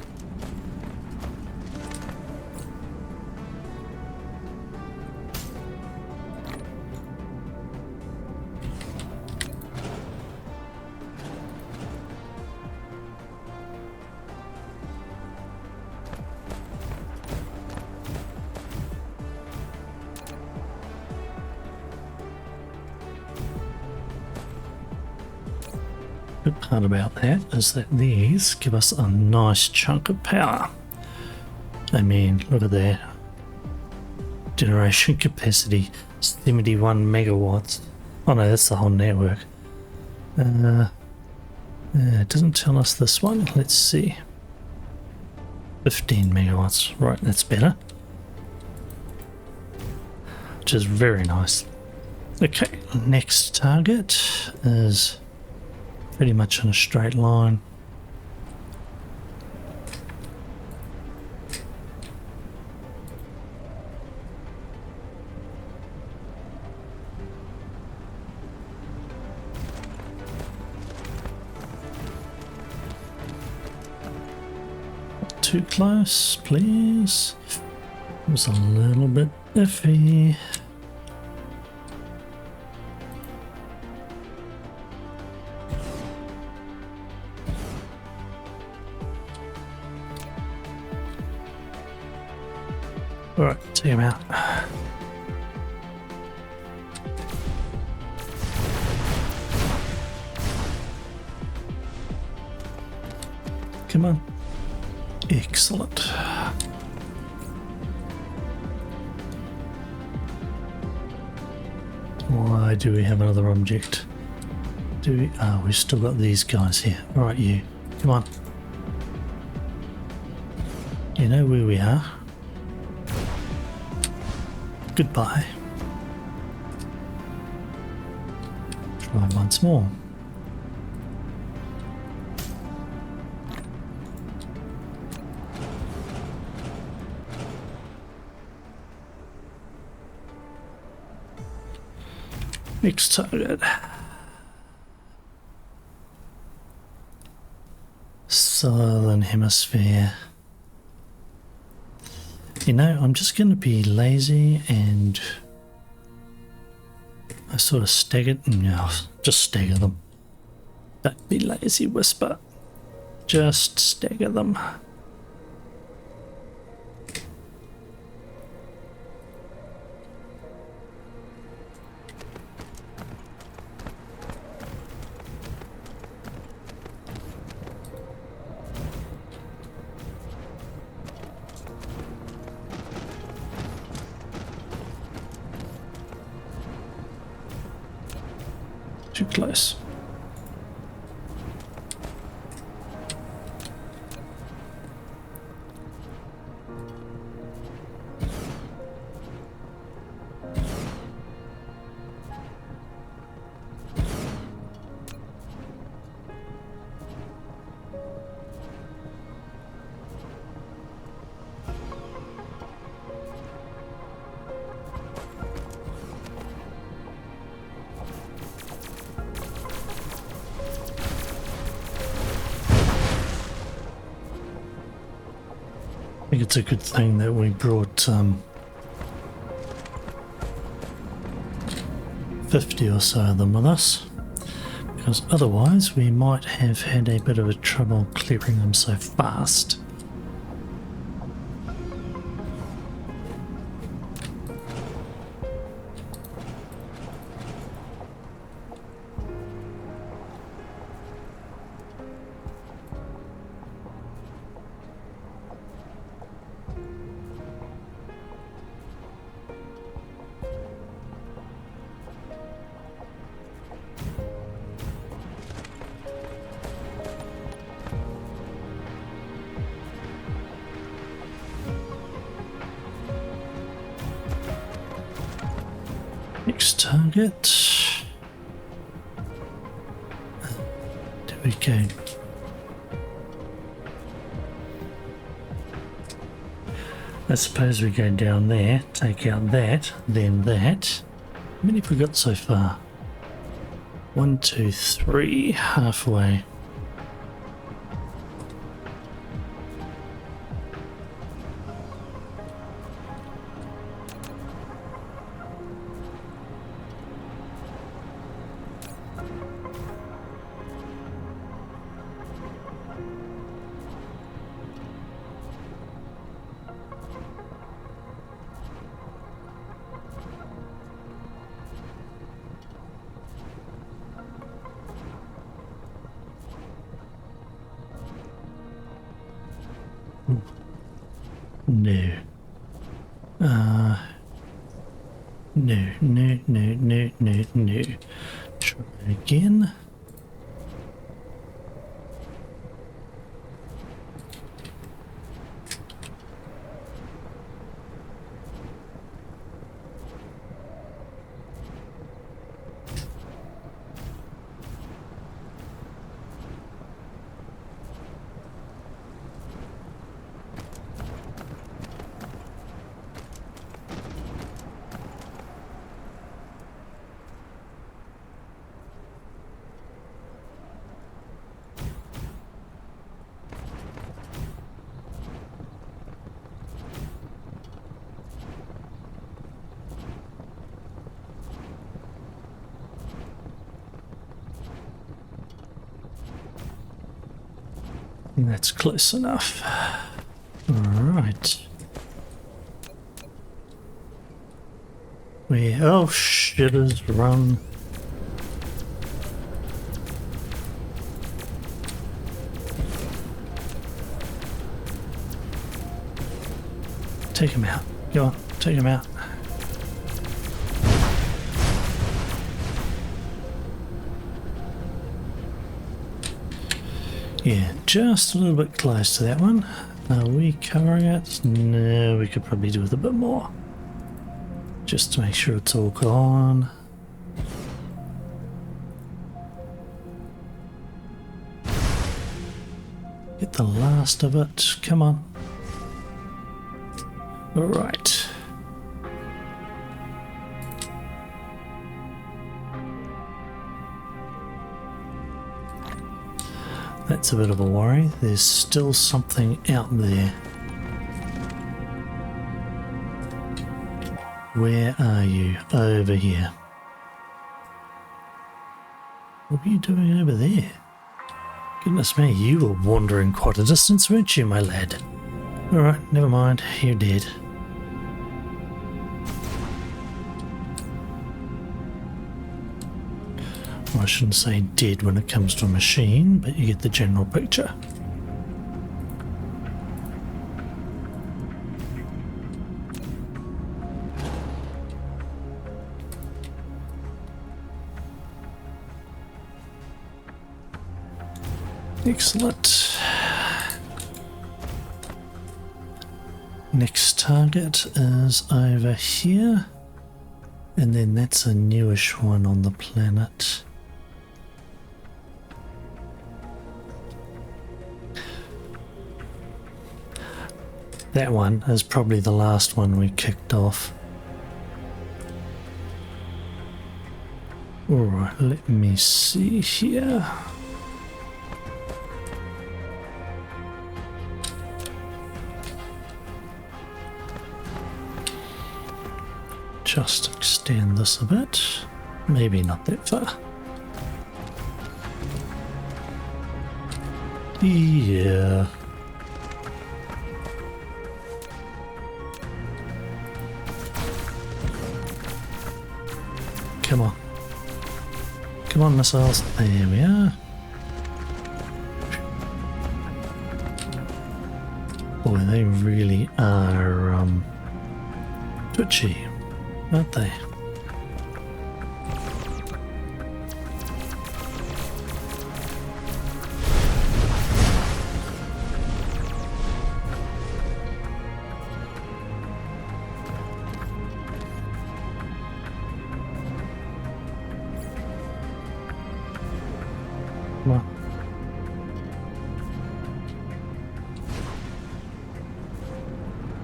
Good part about that is that these give us a nice chunk of power. I mean, look at that. Generation capacity, 71 megawatts. Oh no, that's the whole network. It doesn't tell us this one. Let's see. 15 megawatts. Right, that's better. Which is very nice. Okay, next target is pretty much in a straight line. Not too close, please. It was a little bit iffy. Alright, take him out. Come on. Excellent. Why do we have another object? Do we? Oh, we've still got these guys here. Alright, you. Come on. You know where we are. Goodbye. Try once more. Next target. Southern Hemisphere. You know, I'm just going to be lazy and I sort of staggered. No, just stagger them. Don't be lazy, Whisper. Just stagger them. Too close. I think it's a good thing that we brought 50 or so of them with us, because otherwise we might have had a bit of a trouble clearing them so fast. Next target. There we go. I suppose we go down there, take out that, then that. How many have we got so far? 1, 2, 3, halfway. No. No. Try again. That's close enough. Alright. Oh, shitters, run. Take him out. Go on, take him out. Yeah, just a little bit close to that one. Are we covering it? No, we could probably do with a bit more. Just to make sure it's all gone. Get the last of it. Come on. All right. That's a bit of a worry. There's still something out there. Where are you? Over here. What were you doing over there? Goodness me, you were wandering quite a distance, weren't you, my lad? Alright, never mind. You're dead. I shouldn't say dead when it comes to a machine, but you get the general picture. Excellent. Next target is over here, and then that's a newish one on the planet. That one is probably the last one we kicked off. Alright, let me see here. Just extend this a bit. Maybe not that far. Yeah. Come on. Come on, missiles. There we are. Boy, they really are twitchy, aren't they? Come on.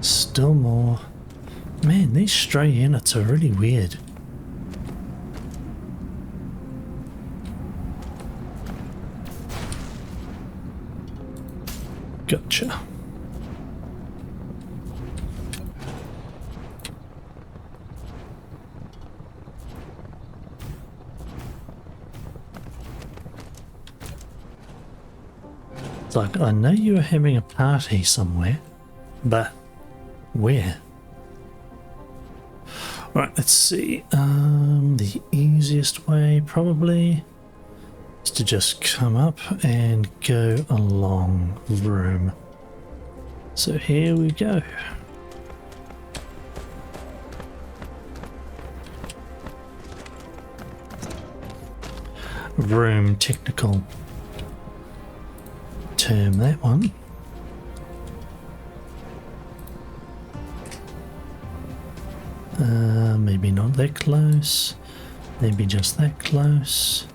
Still more. Man, these stray units are really weird. Gotcha. It's like, I know you were having a party somewhere, but where? Right, let's see. The easiest way probably is to just come up and go along the room. So here we go. Room technical term, that one. Maybe not that close, maybe just that close.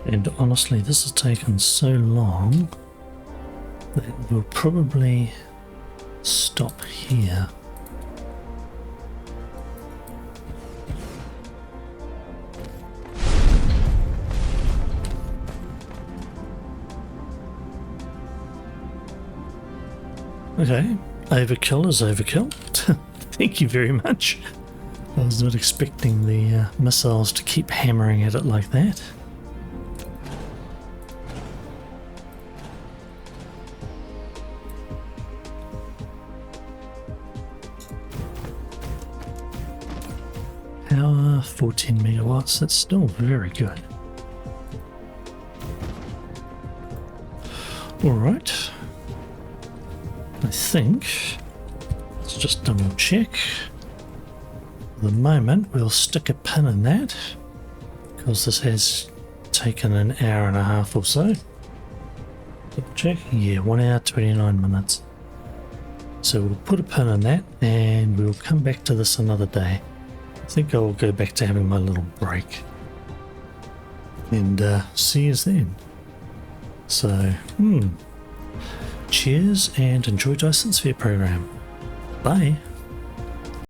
And honestly, this has taken so long that we'll probably stop here. Okay, overkill is overkill. Thank you very much. I was not expecting the missiles to keep hammering at it like that. Power 14 megawatts, that's still very good. Alright, I think, let's just double check. For the moment we'll stick a pin in that, because this has taken an hour and a half or so. Double check, yeah, 1 hour 29 minutes. So we'll put a pin in that and we'll come back to this another day. I think I'll go back to having my little break and see you then. So, cheers and enjoy Dyson Sphere program. Bye.